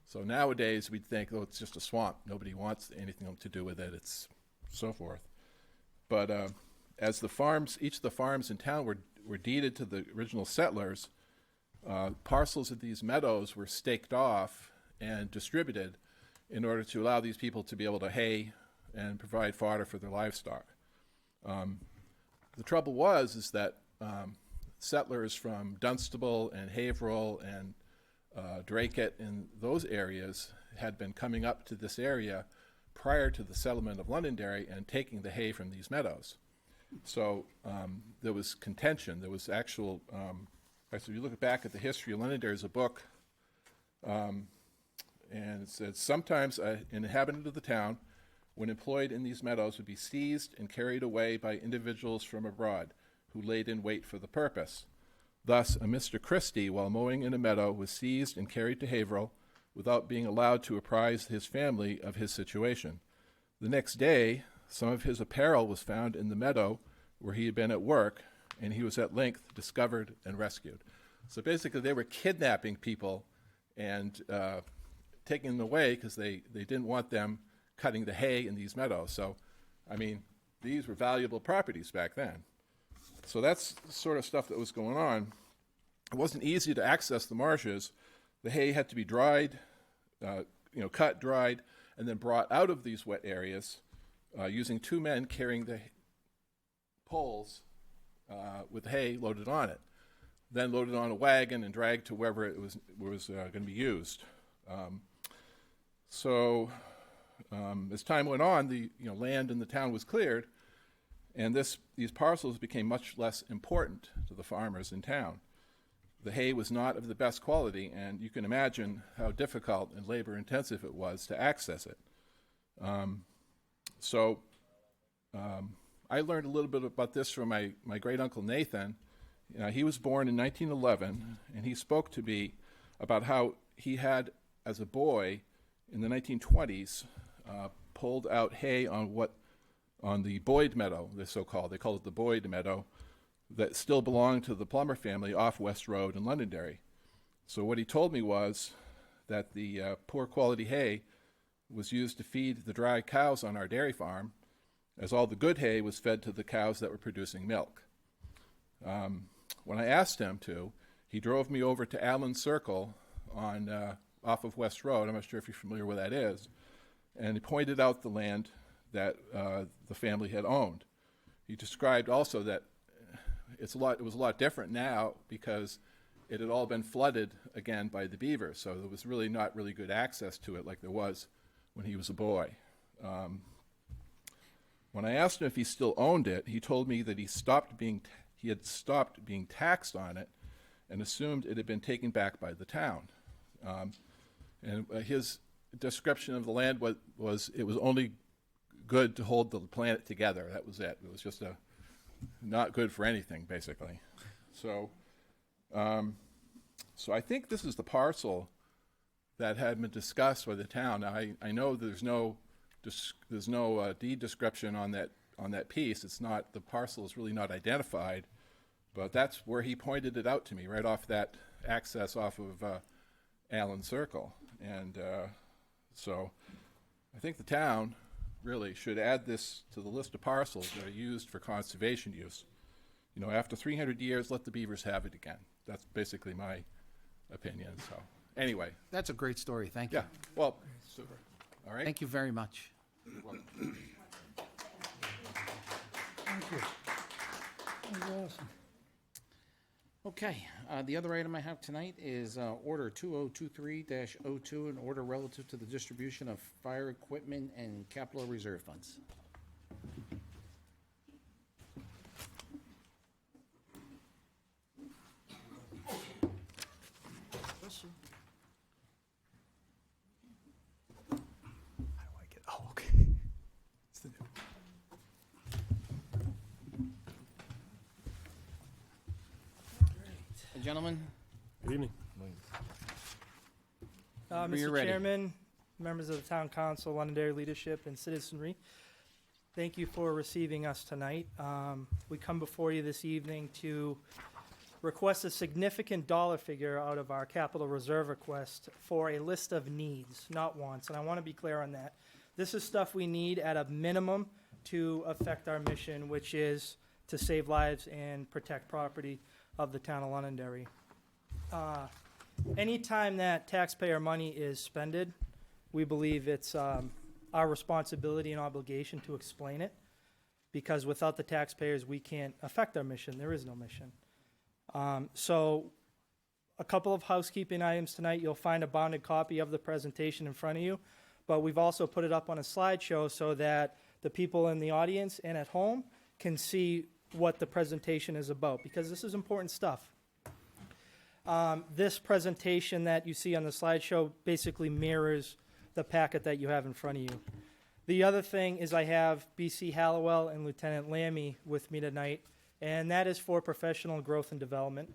So nowadays we'd think, oh, it's just a swamp. Nobody wants anything to do with it. It's so forth. But as each of the farms in town were deeded to the original settlers, parcels of these meadows were staked off and distributed in order to allow these people to be able to hay and provide fodder for their livestock. The trouble is that settlers from Dunstable and Haverhill and Dracut and those areas had been coming up to this area prior to the settlement of Londonderry and taking the hay from these meadows. So there was contention. There was actual, so if you look back at the history of Londonderry, there's a book, and it says, sometimes an inhabitant of the town, when employed in these meadows, would be seized and carried away by individuals from abroad who laid in wait for the purpose. Thus, a Mr. Christie, while mowing in a meadow, was seized and carried to Haverhill without being allowed to apprise his family of his situation. The next day, some of his apparel was found in the meadow where he had been at work, and he was at length discovered and rescued. So basically, they were kidnapping people and taking them away because they didn't want them cutting the hay in these meadows. So, I mean, these were valuable properties back then. So that's the sort of stuff that was going on. It wasn't easy to access the marshes. The hay had to be dried, cut, dried, and then brought out of these wet areas using two men carrying the poles with hay loaded on it, then loaded on a wagon and dragged to wherever it was going to be used. As time went on, the land in the town was cleared, and these parcels became much less important to the farmers in town. The hay was not of the best quality, and you can imagine how difficult and labor-intensive it was to access it. I learned a little bit about this from my great-uncle Nathan. He was born in 1911, and he spoke to me about how he had, as a boy in the 1920s, pulled out hay on the Boyd Meadow, they're so-called. They call it the Boyd Meadow, that still belonged to the Plummer family off West Road in Londonderry. So what he told me was that the poor quality hay was used to feed the dry cows on our dairy farm, as all the good hay was fed to the cows that were producing milk. When I asked him to, he drove me over to Allen Circle off of West Road. I'm not sure if you're familiar where that is. And he pointed out the land that the family had owned. He described also that it was a lot different now because it had all been flooded again by the beavers, so there was really not really good access to it like there was when he was a boy. When I asked him if he still owned it, he told me that he had stopped being taxed on it and assumed it had been taken back by the town. His description of the land was it was only good to hold the planet together. That was it. It was just not good for anything, basically. So I think this is the parcel that had been discussed by the town. Now, I know there's no deed description on that piece. It's not, the parcel is really not identified, but that's where he pointed it out to me, right off that access off of Allen Circle. And so I think the town really should add this to the list of parcels that are used for conservation use. After 300 years, let the beavers have it again. That's basically my opinion. So anyway. That's a great story. Thank you. Yeah. Well, super. All right. Thank you very much. You're welcome. Thank you. That was awesome. Okay, the other item I have tonight is Order 2023-02, an order relative to the distribution of fire equipment and capital reserve funds. Gentlemen, Good evening. Whenever you're Mr. ready. Chairman, members of the Town Council, Londonderry leadership, and citizenry, thank you for receiving us tonight. We come before you this evening to request a significant dollar figure out of our capital reserve request for a list of needs, not wants, and I want to be clear on that. This is stuff we need at a minimum to affect our mission, which is to save lives and protect property of the town of Londonderry. Anytime that taxpayer money is spended, we believe it's our responsibility and obligation to explain it, because without the taxpayers, we can't affect our mission. There is no mission. So a couple of housekeeping items tonight. You'll find a bounded copy of the presentation in front of you, but we've also put it up on a slideshow so that the people in the audience and at home can see what the presentation is about, because this is important stuff. This presentation that you see on the slideshow basically mirrors the packet that you have in front of you. The other thing is I have BC Hallowell and Lieutenant Lammy with me tonight, and that is for professional growth and development.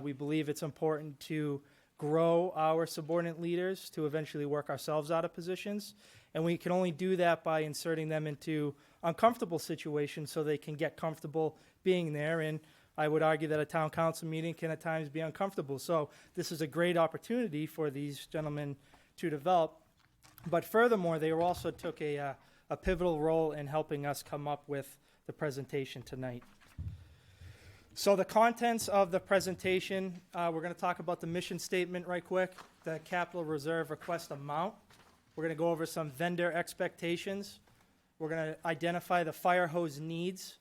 We believe it's important to grow our subordinate leaders to eventually work ourselves out of positions, and we can only do that by inserting them into uncomfortable situations so they can get comfortable being there. And I would argue that a town council meeting can at times be uncomfortable. So this is a great opportunity for these gentlemen to develop. But furthermore, they also took a pivotal role in helping us come up with the presentation tonight. So the contents of the presentation, we're going to talk about the mission statement right quick, the capital reserve request amount. We're going to go over some vendor expectations. We're going to identify the fire hose needs,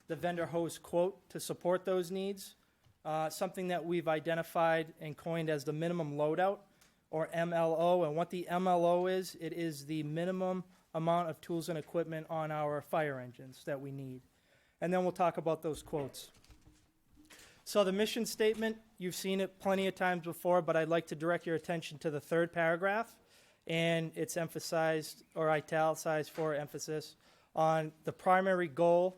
the vendor hose quote to support those needs, something that we've identified and coined as the minimum loadout, or MLO. And what the MLO is, it is the minimum amount of tools and equipment on our fire engines that we need. And then we'll talk about those quotes. So the mission statement, you've seen it plenty of times before, but I'd like to direct your attention to the third paragraph, and it's emphasized, or italicized for emphasis, on the primary goal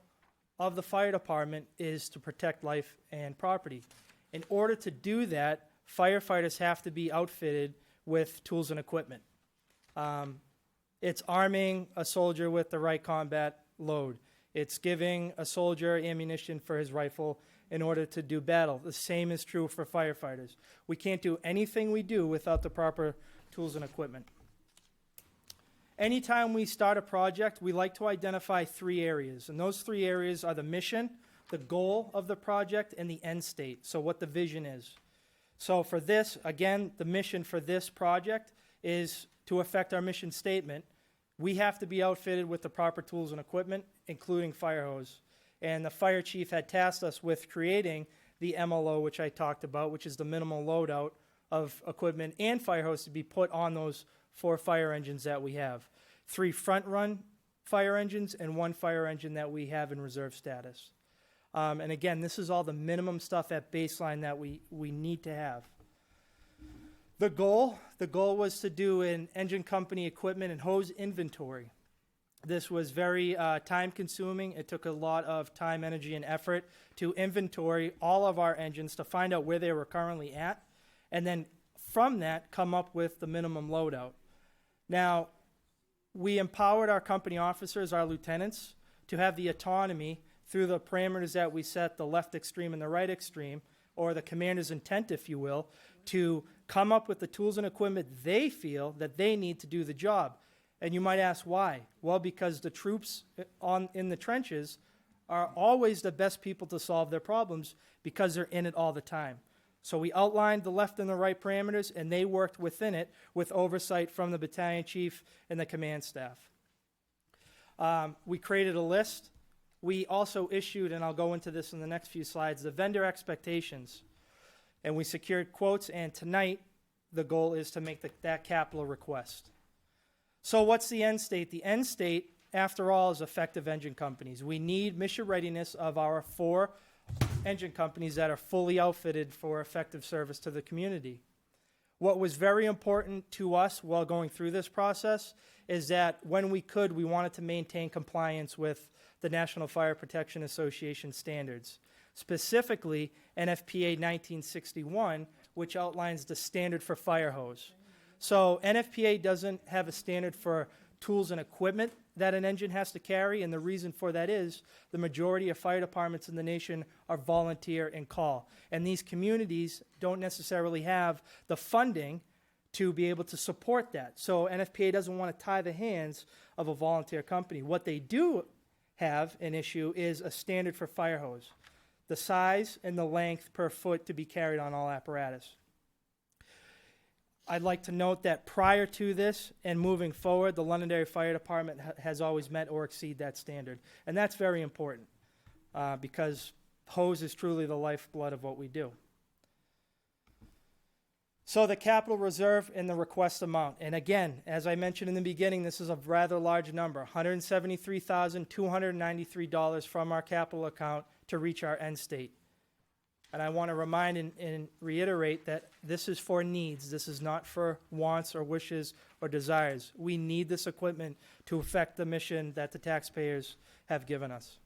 of the fire department is to protect life and property. In order to do that, firefighters have to be outfitted with tools and equipment. It's arming a soldier with the right combat load. It's giving a soldier ammunition for his rifle in order to do battle. The same is true for firefighters. We can't do anything we do without the proper tools and equipment. Anytime we start a project, we like to identify 3 areas, and those 3 areas are the mission, the goal of the project, and the end state, so what the vision is. So for this, again, the mission for this project is to affect our mission statement. We have to be outfitted with the proper tools and equipment, including fire hose. And the fire chief had tasked us with creating the MLO, which I talked about, which is the minimal loadout of equipment and fire hose to be put on those 4 fire engines that we have. 3 front-run fire engines and 1 fire engine that we have in reserve status. And again, this is all the minimum stuff at baseline that we need to have. The goal was to do an engine company equipment and hose inventory. This was very time-consuming. It took a lot of time, energy, and effort to inventory all of our engines to find out where they were currently at, and then from that, come up with the minimum loadout. Now, we empowered our company officers, our lieutenants, to have the autonomy through the parameters that we set, the left extreme and the right extreme, or the commander's intent, if you will, to come up with the tools and equipment they feel that they need to do the job. And you might ask why? Well, because the troops in the trenches are always the best people to solve their problems because they're in it all the time. So we outlined the left and the right parameters, and they worked within it with oversight from the battalion chief and the command staff. We created a list. We also issued, and I'll go into this in the next few slides, the vendor expectations. And we secured quotes, and tonight the goal is to make that capital request. So what's the end state? The end state, after all, is effective engine companies. We need mission readiness of our 4 engine companies that are fully outfitted for effective service to the community. What was very important to us while going through this process is that when we could, we wanted to maintain compliance with the National Fire Protection Association standards. specifically NFPA 1961, which outlines the standard for fire hose. So NFPA doesn't have a standard for tools and equipment that an engine has to carry, and the reason for that is the majority of fire departments in the nation are volunteer and call. And these communities don't necessarily have the funding to be able to support that. So NFPA doesn't want to tie the hands of a volunteer company. What they do have an issue is a standard for fire hose, the size and the length per foot to be carried on all apparatus. I'd like to note that prior to this and moving forward, the Londonderry Fire Department has always met or exceeded that standard. And that's very important because hose is truly the lifeblood of what we do. So the capital reserve and the request amount. And again, as I mentioned in the beginning, this is a rather large number, $173,293 from our capital account to reach our end state. And I want to remind and reiterate that this is for needs. This is not for wants or wishes or desires. We need this equipment to effect the mission that the taxpayers have given us.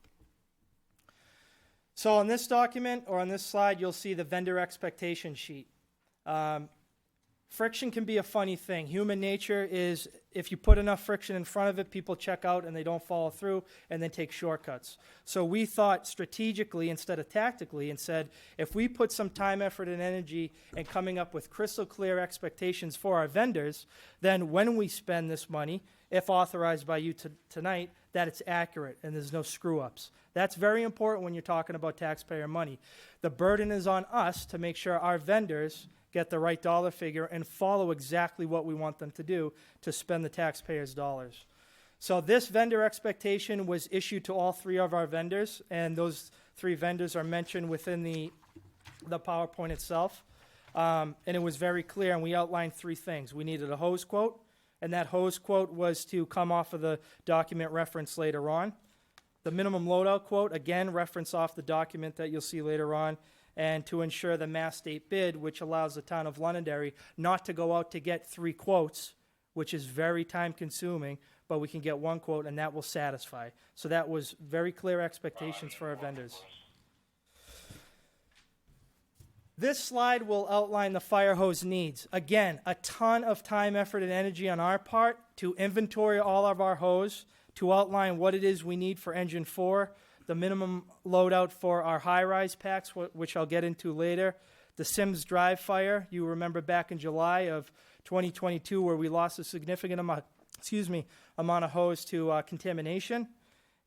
So on this document, or on this slide, you'll see the vendor expectation sheet. Friction can be a funny thing. Human nature is if you put enough friction in front of it, people check out and they don't follow through and then take shortcuts. So we thought strategically instead of tactically and said, if we put some time, effort, and energy in coming up with crystal clear expectations for our vendors, then when we spend this money, if authorized by you tonight, that it's accurate and there's no screw-ups. That's very important when you're talking about taxpayer money. The burden is on us to make sure our vendors get the right dollar figure and follow exactly what we want them to do to spend the taxpayers' dollars. So this vendor expectation was issued to all three of our vendors, and those three vendors are mentioned within the PowerPoint itself. And it was very clear, and we outlined three things. We needed a hose quote, and that hose quote was to come off of the document reference later on. The minimum loadout quote, again, reference off the document that you'll see later on, and to ensure the Mass State bid, which allows the town of Londonderry not to go out to get three quotes, which is very time-consuming, but we can get one quote, and that will satisfy. So that was very clear expectations for our vendors. This slide will outline the fire hose needs. Again, a ton of time, effort, and energy on our part to inventory all of our hose, to outline what it is we need for engine 4, the minimum loadout for our high-rise packs, which I'll get into later, the Sims Drive fire. You remember back in July of 2022 where we lost a significant amount of hose to contamination,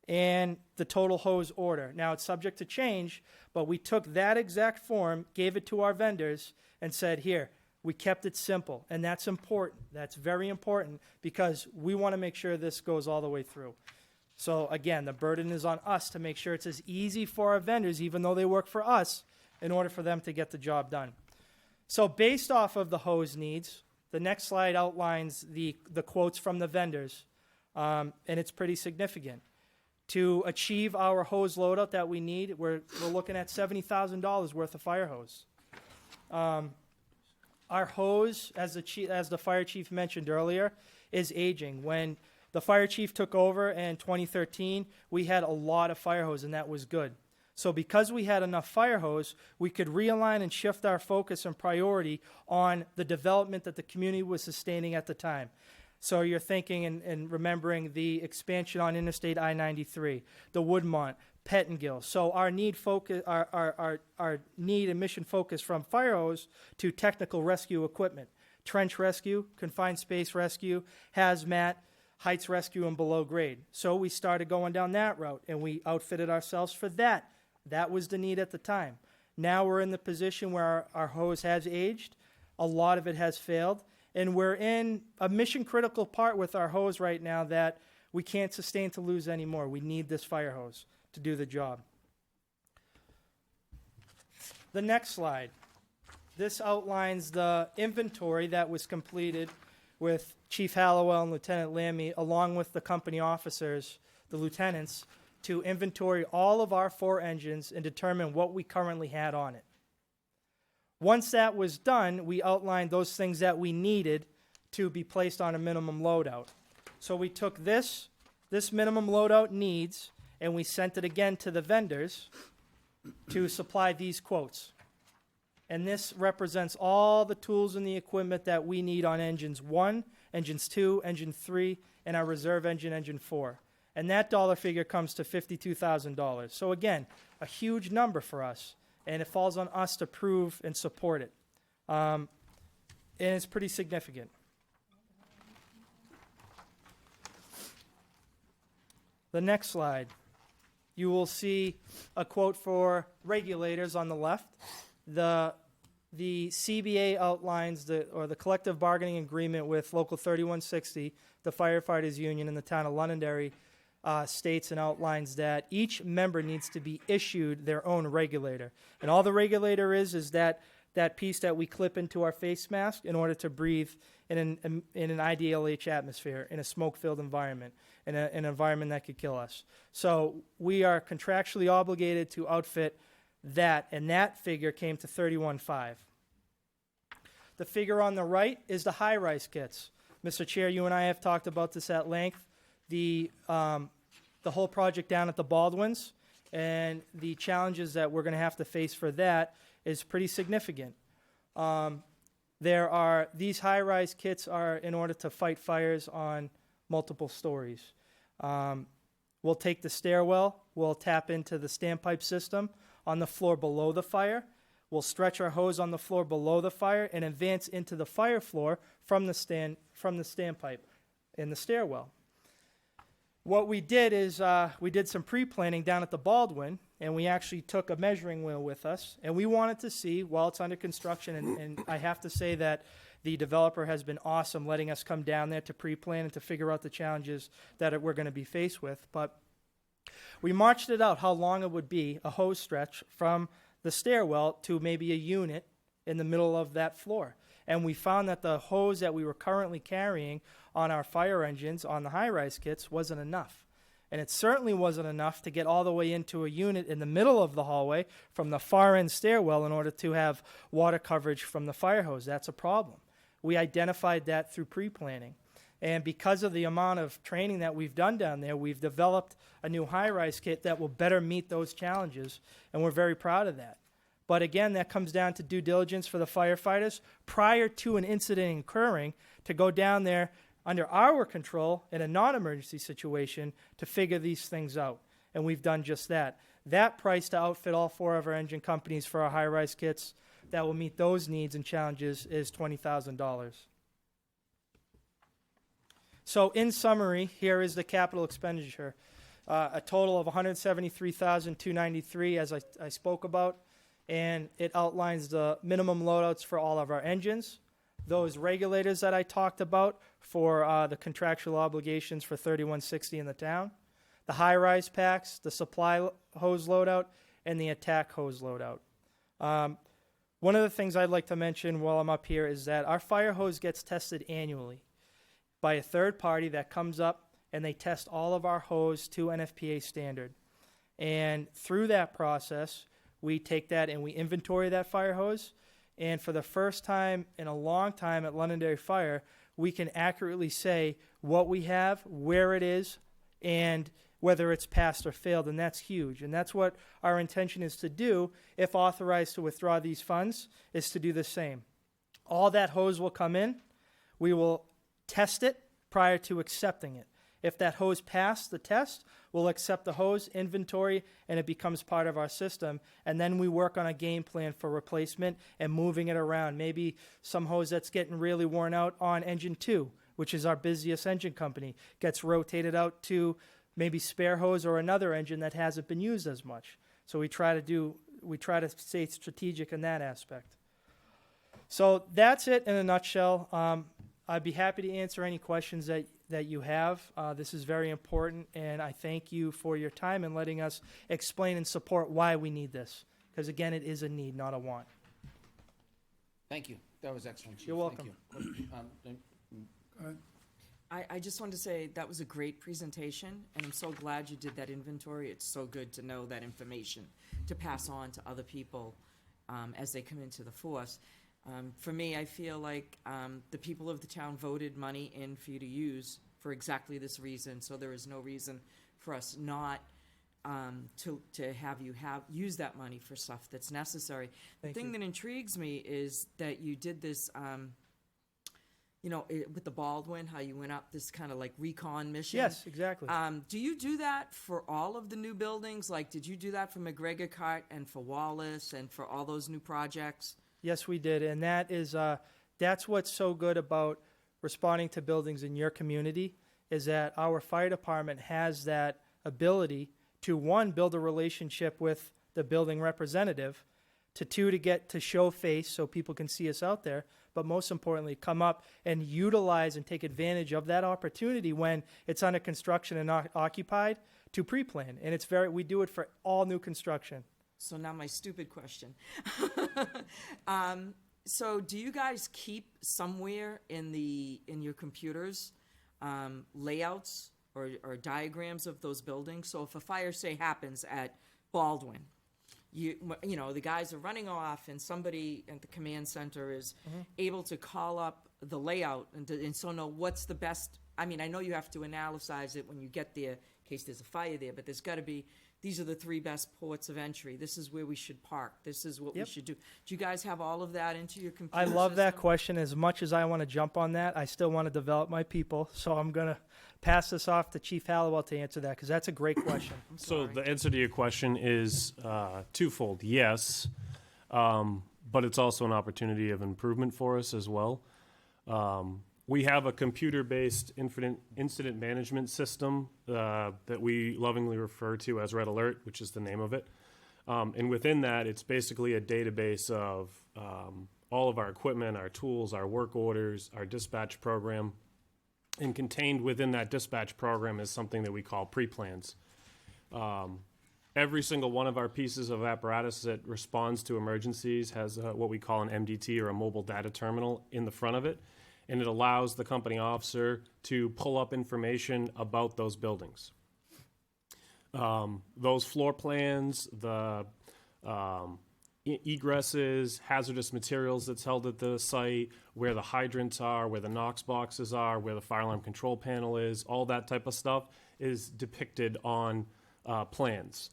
and the total hose order. Now, it's subject to change, but we took that exact form, gave it to our vendors, and said, here, we kept it simple, and that's important. That's very important because we want to make sure this goes all the way through. So again, the burden is on us to make sure it's as easy for our vendors, even though they work for us, in order for them to get the job done. So based off of the hose needs, the next slide outlines the quotes from the vendors, and it's pretty significant. To achieve our hose loadout that we need, we're looking at $70,000 worth of fire hose. Our hose, as the fire chief mentioned earlier, is aging. When the fire chief took over in 2013, we had a lot of fire hose, and that was good. So because we had enough fire hose, we could realign and shift our focus and priority on the development that the community was sustaining at the time. So you're thinking and remembering the expansion on Interstate I-93, the Woodmont, Pettingill. So our need and mission focus from fire hose to technical rescue equipment, trench rescue, confined space rescue, hazmat, heights rescue, and below grade. So we started going down that route, and we outfitted ourselves for that. That was the need at the time. Now we're in the position where our hose has aged. A lot of it has failed. And we're in a mission-critical part with our hose right now that we can't sustain to lose anymore. We need this fire hose to do the job. The next slide. This outlines the inventory that was completed with Chief Hallowell and Lieutenant Lammy, along with the company officers, the lieutenants, to inventory all of our 4 engines and determine what we currently had on it. Once that was done, we outlined those things that we needed to be placed on a minimum loadout. So we took this minimum loadout needs, and we sent it again to the vendors to supply these quotes. And this represents all the tools and the equipment that we need on engines 1, engines 2, engine 3, and our reserve engine, engine 4. And that dollar figure comes to $52,000. So again, a huge number for us, and it falls on us to prove and support it. And it's pretty significant. The next slide, you will see a quote for regulators on the left. The CBA outlines the collective bargaining agreement with Local 3160, the firefighters union in the town of Londonderry, states and outlines that each member needs to be issued their own regulator. And all the regulator is that piece that we clip into our face mask in order to breathe in an IDLH atmosphere, in a smoke-filled environment, in an environment that could kill us. So we are contractually obligated to outfit that, and that figure came to $31,500. The figure on the right is the high-rise kits. Mr. Chair, you and I have talked about this at length. The whole project down at the Baldwins and the challenges that we're going to have to face for that is pretty significant. These high-rise kits are in order to fight fires on multiple stories. We'll take the stairwell, we'll tap into the standpipe system on the floor below the fire. We'll stretch our hose on the floor below the fire and advance into the fire floor from the standpipe in the stairwell. What we did is we did some pre-planning down at the Baldwin, and we actually took a measuring wheel with us, and we wanted to see, while it's under construction, and I have to say that the developer has been awesome letting us come down there to pre-plan and to figure out the challenges that we're going to be faced with. But we marched it out how long it would be, a hose stretch from the stairwell to maybe a unit in the middle of that floor. And we found that the hose that we were currently carrying on our fire engines, on the high-rise kits, wasn't enough. And it certainly wasn't enough to get all the way into a unit in the middle of the hallway from the far end stairwell in order to have water coverage from the fire hose. That's a problem. We identified that through pre-planning. And because of the amount of training that we've done down there, we've developed a new high-rise kit that will better meet those challenges, and we're very proud of that. But again, that comes down to due diligence for the firefighters prior to an incident occurring to go down there under our control in a non-emergency situation to figure these things out. And we've done just that. That price to outfit all 4 of our engine companies for our high-rise kits that will meet those needs and challenges is $20,000. So in summary, here is the capital expenditure. A total of $173,293 as I spoke about. And it outlines the minimum loadouts for all of our engines, those regulators that I talked about for the contractual obligations for 3160 in the town, the high-rise packs, the supply hose loadout, and the attack hose loadout. One of the things I'd like to mention while I'm up here is that our fire hose gets tested annually by a third party that comes up and they test all of our hose to NFPA standard. And through that process, we take that and we inventory that fire hose. And for the first time in a long time at Londonderry Fire, we can accurately say what we have, where it is, and whether it's passed or failed. And that's huge. And that's what our intention is to do if authorized to withdraw these funds, is to do the same. All that hose will come in. We will test it prior to accepting it. If that hose passed the test, we'll accept the hose inventory and it becomes part of our system. And then we work on a game plan for replacement and moving it around. Maybe some hose that's getting really worn out on engine 2, which is our busiest engine company, gets rotated out to maybe spare hose or another engine that hasn't been used as much. So we try to stay strategic in that aspect. So that's it in a nutshell. I'd be happy to answer any questions that you have. This is very important, and I thank you for your time and letting us explain and support why we need this. Because, again, it is a need, not a want. Thank you. That was excellent, Chief. You're welcome. Thank you. I just wanted to say that was a great presentation, and I'm so glad you did that inventory. It's so good to know that information to pass on to other people as they come into the force. For me, I feel like the people of the town voted money in for you to use for exactly this reason, so there is no reason for us not to have you use that money for stuff that's necessary. The Thank thing you. that intrigues me is that you did this, with the Baldwin, how you went up this kind of like recon mission. Yes, exactly. Do you do that for all of the new buildings? Like, did you do that for McGregor Cart and for Wallace and for all those new projects? Yes, we did, and that is that's what's so good about responding to buildings in your community is that our fire department has that ability to, one, build a relationship with the building representative, to two, to get to show face so people can see us out there, but most importantly, come up and utilize and take advantage of that opportunity when it's under construction and occupied to pre-plan. And we do it for all new construction. So now my stupid question. So do you guys keep somewhere in your computers layouts or diagrams of those buildings? So if a fire, say, happens at Baldwin, the guys are running off and somebody at the command center is able to call up the layout and so know what's the best. I mean, I know you have to analyze it when you get there in case there's a fire there, but there's got to be, these are the 3 best ports of entry. This is where we should park. This is what we should do. Do you guys have all of that into your computer I love that system? question. As much as I want to jump on that, I still want to develop my people. So I'm going to pass this off to Chief Hallowell to answer that because that's a great question. So the answer to your question is twofold. Yes, but it's also an opportunity of improvement for us as well. We have a computer-based incident management system that we lovingly refer to as Red Alert, which is the name of it. And within that, it's basically a database of all of our equipment, our tools, our work orders, our dispatch program. And contained within that dispatch program is something that we call pre-plans. Every single one of our pieces of apparatus that responds to emergencies has what we call an MDT, or a mobile data terminal, in the front of it. And it allows the company officer to pull up information about those buildings. Those floor plans, the egresses, hazardous materials that's held at the site, where the hydrants are, where the Knox boxes are, where the fire alarm control panel is, all that type of stuff is depicted on plans.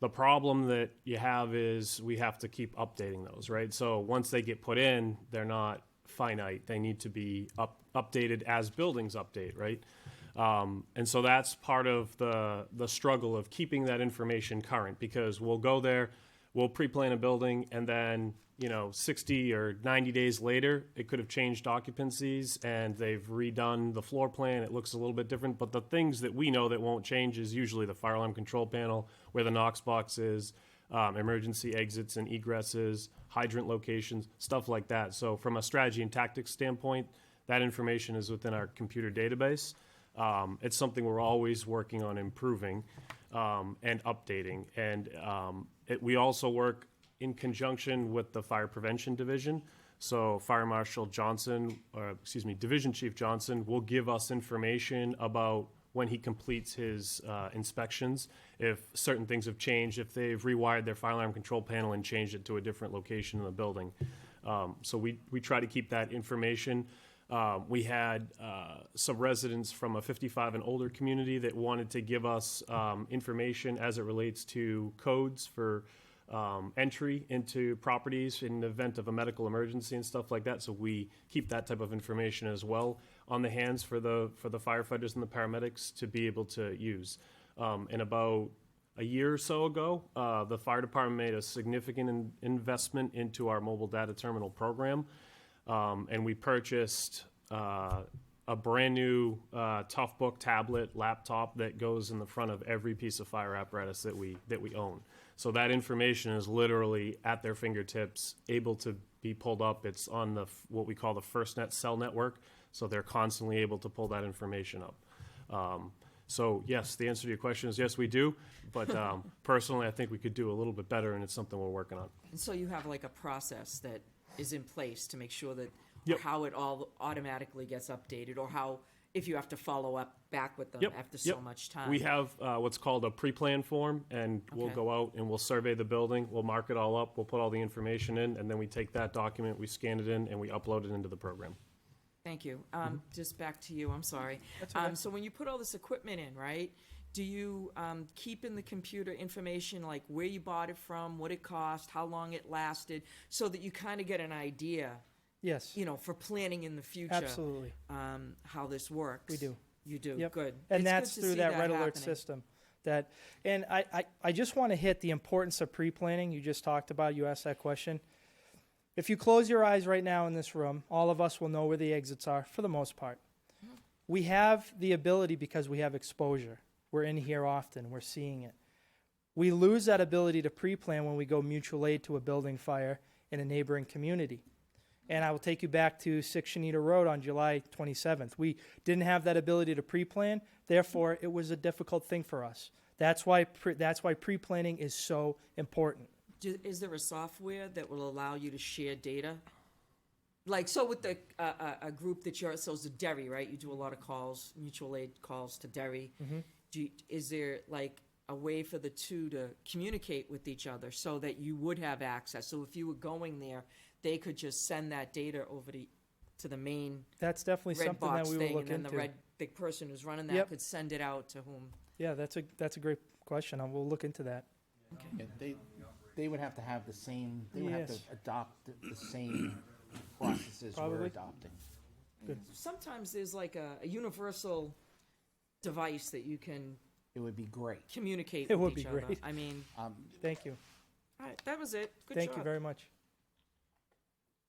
The problem that you have is we have to keep updating those, right? So once they get put in, they're not finite. They need to be updated as buildings update, right? And so that's part of the struggle of keeping that information current, because we'll go there, we'll pre-plan a building, and then 60 or 90 days later, it could have changed occupancies and they've redone the floor plan. It looks a little bit different, but the things that we know that won't change is usually the fire alarm control panel, where the Knox box is, emergency exits and egresses, hydrant locations, stuff like that. So from a strategy and tactics standpoint, that information is within our computer database. It's something we're always working on improving and updating. And we also work in conjunction with the Fire Prevention Division. So Fire Marshal Johnson, Division Chief Johnson will give us information about when he completes his inspections, if certain things have changed, if they've rewired their fire alarm control panel and changed it to a different location in the building. So we try to keep that information. We had some residents from a 55 and older community that wanted to give us information as it relates to codes for entry into properties in the event of a medical emergency and stuff like that. So we keep that type of information as well on the hands for the firefighters and the paramedics to be able to use. And about a year or so ago, the fire department made a significant investment into our mobile data terminal program. And we purchased a brand new Toughbook tablet laptop that goes in the front of every piece of fire apparatus that we own. So that information is literally at their fingertips, able to be pulled up. It's on what we call the FirstNet cell network, so they're constantly able to pull that information up. So yes, the answer to your question is yes, we do. But personally, I think we could do a little bit better, and it's something we're working on. And so you have like a process that is in place to make sure that Yep. how it all automatically gets updated, or how, if you have to follow up back with them Yep. after Yep. so much time. We have what's called a pre-plan form, and we'll Okay. go out and we'll survey the building, we'll mark it all up, we'll put all the information in, and then we take that document, we scan it in, and we upload it into the program. Thank you. Just back to you, I'm sorry. That's okay. So when you put all this equipment in, right, do you keep in the computer information like where you bought it from, what it cost, how long it lasted, so that you kind of get an idea, Yes, you know, for planning in the future? absolutely. How this works. We do. You do. Yep. Good. And It's that's good to through see that red alert happening. system. And I just want to hit the importance of pre-planning. You just talked about, you asked that question. If you close your eyes right now in this room, all of us will know where the exits are for the most part. We have the ability because we have exposure. We're in here often. We're seeing it. We lose that ability to pre-plan when we go mutual aid to a building fire in a neighboring community. And I will take you back to 6 Shanita Road on July 27th. We didn't have that ability to pre-plan. Therefore, it was a difficult thing for us. That's why pre-planning is so important. Is there a software that will allow you to share data? Like, so with the a group that you're, so it's a Derry, right? You do a lot of calls, mutual aid calls to Derry. Is there like a way for the two to communicate with each other so that you would have access? So if you were going there, they could just send that data over to the main That's definitely red something that box we will thing, look and then into. the person who's running that Yep. could send it out to whom. Yeah, that's a great question. We'll look into that. Yeah, they would have to have the same, they would have to Yes. adopt the same processes we're Probably. adopting. Sometimes there's like a universal device that you can It would be great. communicate It with would each be other. great. I mean, Thank you. all right, that was it. Good Thank job. you very much.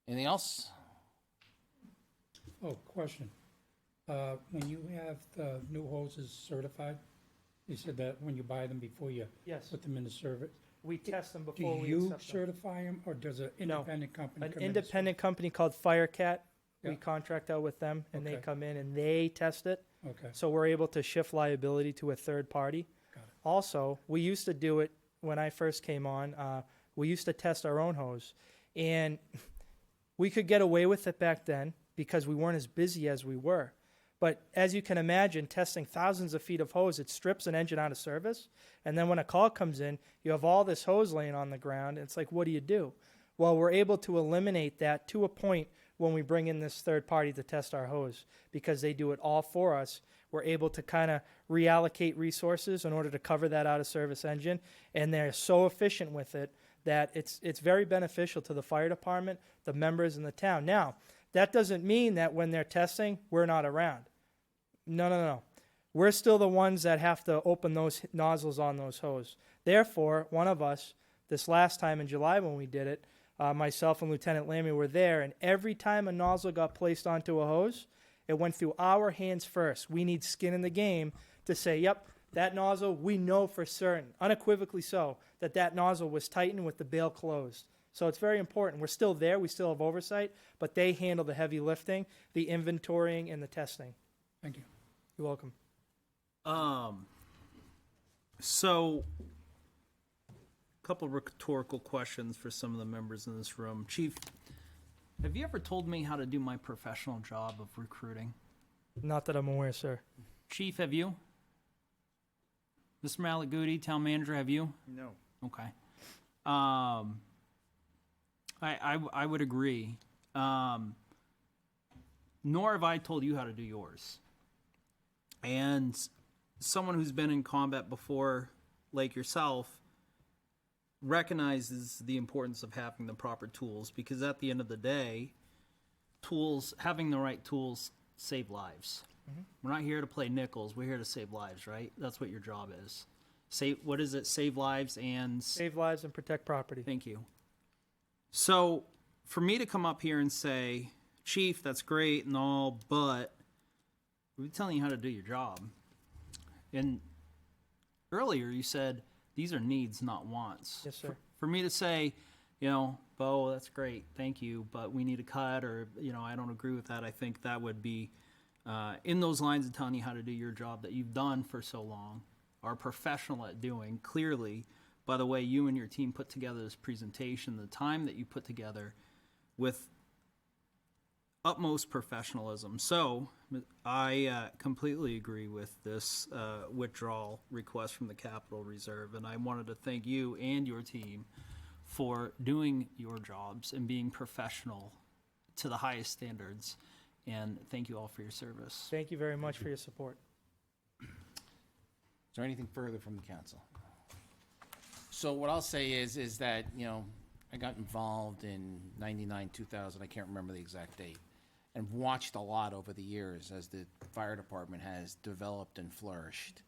Anything else? Oh, question. When you have the new hoses certified, you said that when you buy them before you Yes. put them into service. We test them Do before we you accept them. certify them, or does an independent company An come in? and independent company called FireCat, we Yeah. contract out with them, and they Okay. come in and they test it. Okay. So we're able to shift liability to a third party. Got it. Also, we used to do it when I first came on. We used to test our own hose, and we could get away with it back then because we weren't as busy as we were. But as you can imagine, testing thousands of feet of hose, it strips an engine out of service. And then when a call comes in, you have all this hose laying on the ground. It's like, what do you do? Well, we're able to eliminate that to a point when we bring in this third party to test our hose because they do it all for us. We're able to kind of reallocate resources in order to cover that out of service engine. And they're so efficient with it that it's very beneficial to the fire department, the members in the town. Now, that doesn't mean that when they're testing, we're not around. No. We're still the ones that have to open those nozzles on those hose. Therefore, one of us, this last time in July when we did it, myself and Lieutenant Lammy were there, and every time a nozzle got placed onto a hose, it went through our hands first. We need skin in the game to say, yep, that nozzle, we know for certain, unequivocally so, that nozzle was tightened with the bail closed. So it's very important. We're still there. We still have oversight, but they handle the heavy lifting, the inventorying, and the testing. Thank you. You're welcome. So, a couple rhetorical questions for some of the members in this room. Chief, have you ever told me how to do my professional job of recruiting? Not that I'm aware, sir. Chief, have you? Mr. Malaguti, town manager, have you? No. Okay. I would agree. Nor have I told you how to do yours. And someone who's been in combat before, like yourself, recognizes the importance of having the proper tools, because at the end of the day, having the right tools save lives. We're not here to play nickels. We're here to save lives, right? That's what your job is. What is it? Save lives and... Save lives and protect property. Thank you. So, for me to come up here and say, Chief, that's great and all, but we're telling you how to do your job. And earlier you said, these are needs, not wants. Yes, sir. For me to say, Bo, that's great, thank you, but we need a cut, or, I don't agree with that, I think that would be in those lines of telling you how to do your job that you've done for so long, are professional at doing, clearly, by the way you and your team put together this presentation, the time that you put together with utmost professionalism. So I completely agree with this withdrawal request from the Capital Reserve, and I wanted to thank you and your team for doing your jobs and being professional to the highest standards. And thank you all for your service. Thank you very much for your support. Is there anything further from the council? So what I'll say is that, you know, I got involved in 99, 2000, I can't remember the exact date, and watched a lot over the years as the fire department has developed and flourished.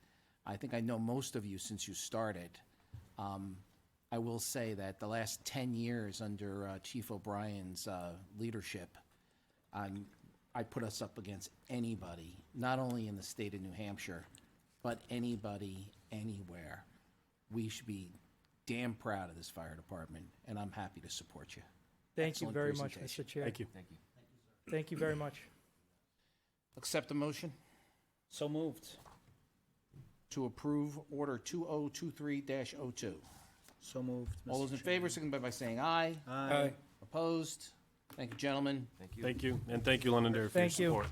I think I know most of you since you started. I will say that the last 10 years under Chief O'Brien's leadership, I put us up against anybody, not only in the state of New Hampshire, but anybody, anywhere. We should be damn proud of this fire department, and I'm happy to support you. Thank you Excellent very much, presentation. Mr. Chair. Thank you. Thank you. Thank you very much. Accept the motion So moved. to approve Order 2023-02. So moved. All those in favor, signify by saying aye. Aye. Opposed? Thank you, gentlemen. Thank you, and thank you, Londonderry, for your Thank you. support.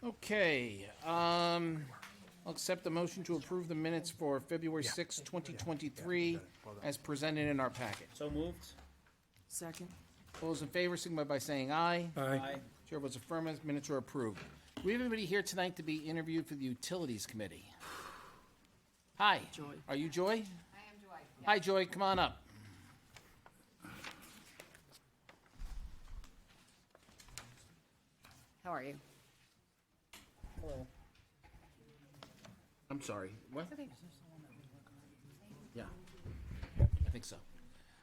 Okay, I'll accept the motion to approve the minutes for February 6, 2023, as presented in our packet. So moved. Second? All those in favor, signify by saying aye. Aye. Chair votes affirmative, minutes are approved. Do we have anybody here tonight to be interviewed for the Utilities Committee? Hi. Joy. Are you Joy? I am Joy. Hi, Joy, come on up. How are you? I'm sorry, what? Okay. Yeah, I think so.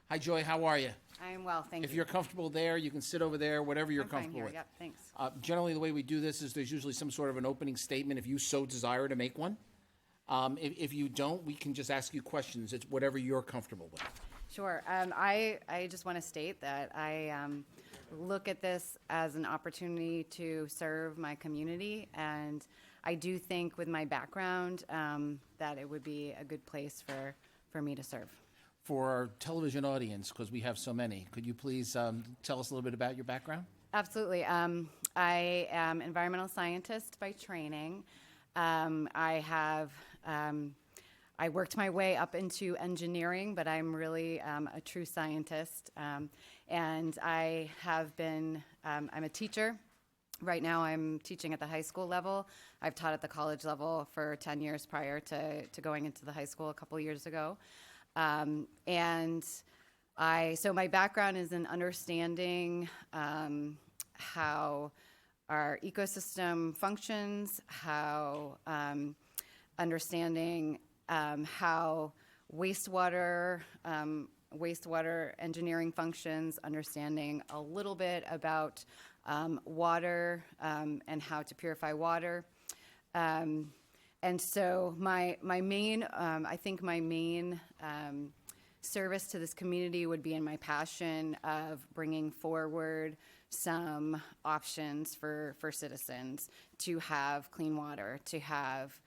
Hi, Joy, how are you? I am well, thank you. If you're comfortable there, you can sit over there, whatever you're I'm fine comfortable here. with. Yep, thanks. Generally, the way we do this is there's usually some sort of an opening statement if you so desire to make one. If you don't, we can just ask you questions. It's whatever you're comfortable with. Sure. I just want to state that I look at this as an opportunity to serve my community, and I do think with my background that it would be a good place for me to serve. For our television audience, because we have so many, could you please tell us a little bit about your background? Absolutely. I am environmental scientist by training. I worked my way up into engineering, but I'm really a true scientist. And I have been, I'm a teacher. Right now I'm teaching at the high school level. I've taught at the college level for 10 years prior to going into the high school a couple years ago. So my background is in understanding how our ecosystem functions, how understanding how wastewater engineering functions, understanding a little bit about water and how to purify water. And so my main, I think my main service to this community would be in my passion of bringing forward some options for citizens to have clean water, to have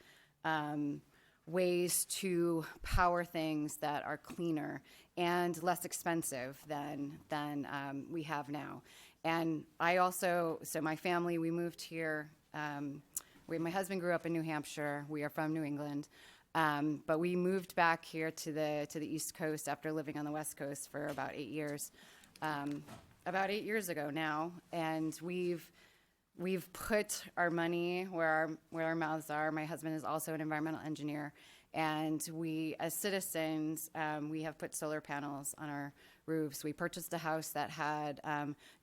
ways to power things that are cleaner and less expensive than we have now. And I also, so my family, we moved here. My husband grew up in New Hampshire. We are from New England. But we moved back here to the East Coast after living on the West Coast for about 8 years. About 8 years ago now, and we've put our money where our mouths are. My husband is also an environmental engineer, and we, as citizens, we have put solar panels on our roofs. We purchased a house that had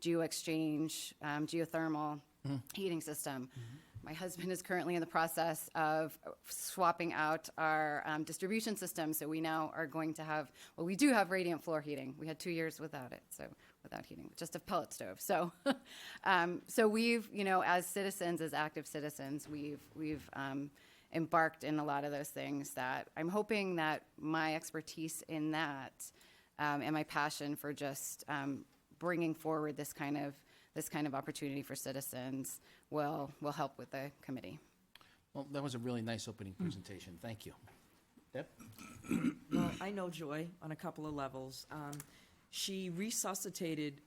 geo-exchange, geothermal heating system. My husband is currently in the process of swapping out our distribution system, so we now are going to have, well, we do have radiant floor heating. We had 2 years without it, so without heating, just a pellet stove. So, so we've, as citizens, as active citizens, we've embarked in a lot of those things that I'm hoping that my expertise in that and my passion for just bringing forward this kind of opportunity for citizens will help with the committee. Well, that was a really nice opening presentation. Thank you. Deb? Well, I know Joy on a couple of levels. She resuscitated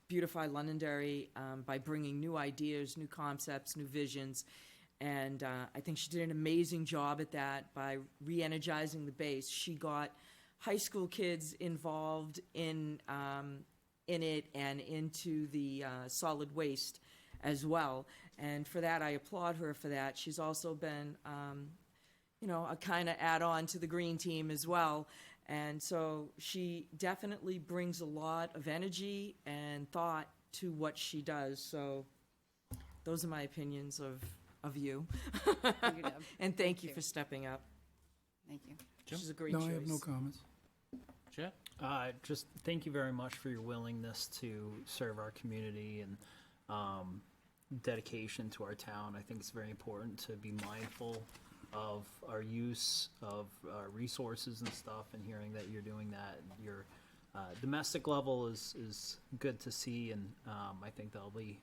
Beautify Londonderry by bringing new ideas, new concepts, new visions, and I think she did an amazing job at that by re-energizing the base. She got high school kids involved in in it and into the solid waste as well. And for that, I applaud her for that. She's also been, a kind of add-on to the green team as well. And so she definitely brings a lot of energy and thought to what she does. So those are my opinions of you. Thank you, Deb. And thank you for stepping up. Thank you. She's a great No, choice. I have no comments. Chet? Just thank you very much for your willingness to serve our community and dedication to our town. I think it's very important to be mindful of our use of resources and stuff, and hearing that you're doing that. Your domestic level is good to see, and I think that'll be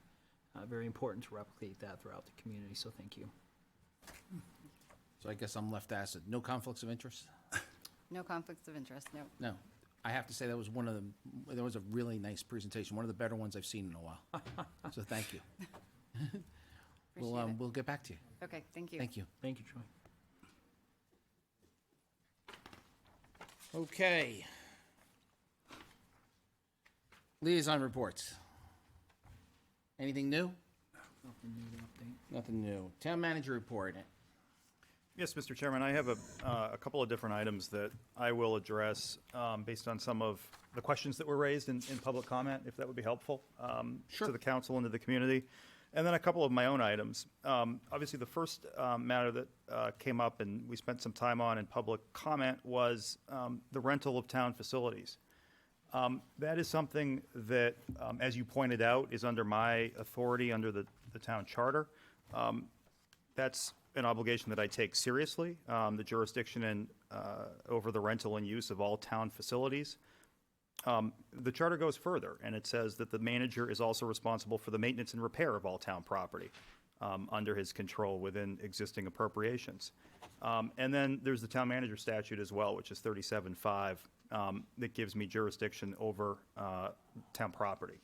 very important to replicate that throughout the community, so thank you. So I guess I'm left to ask it. No conflicts of interest? No conflicts of interest, no. No. I have to say that was that was a really nice presentation, one of the better ones I've seen in a while. So thank you. Appreciate it. We'll get back to you. Okay, thank you. Thank you. Thank you, Troy. Okay. Liaison reports. Anything new? Nothing new. Town manager report. Yes, Mr. Chairman, I have a couple of different items that I will address based on some of the questions that were raised in public comment, if that would be helpful to the council and to the community. And then a couple of my own items. Obviously, the first matter that came up and we spent some time on in public comment was the rental of town facilities. That is something that, as you pointed out, is under my authority under the town charter. That's an obligation that I take seriously, the jurisdiction and over the rental and use of all town facilities. The charter goes further, and it says that the manager is also responsible for the maintenance and repair of all town property under his control within existing appropriations. And then there's the town manager statute as well, which is 37.5, that gives me jurisdiction over town property.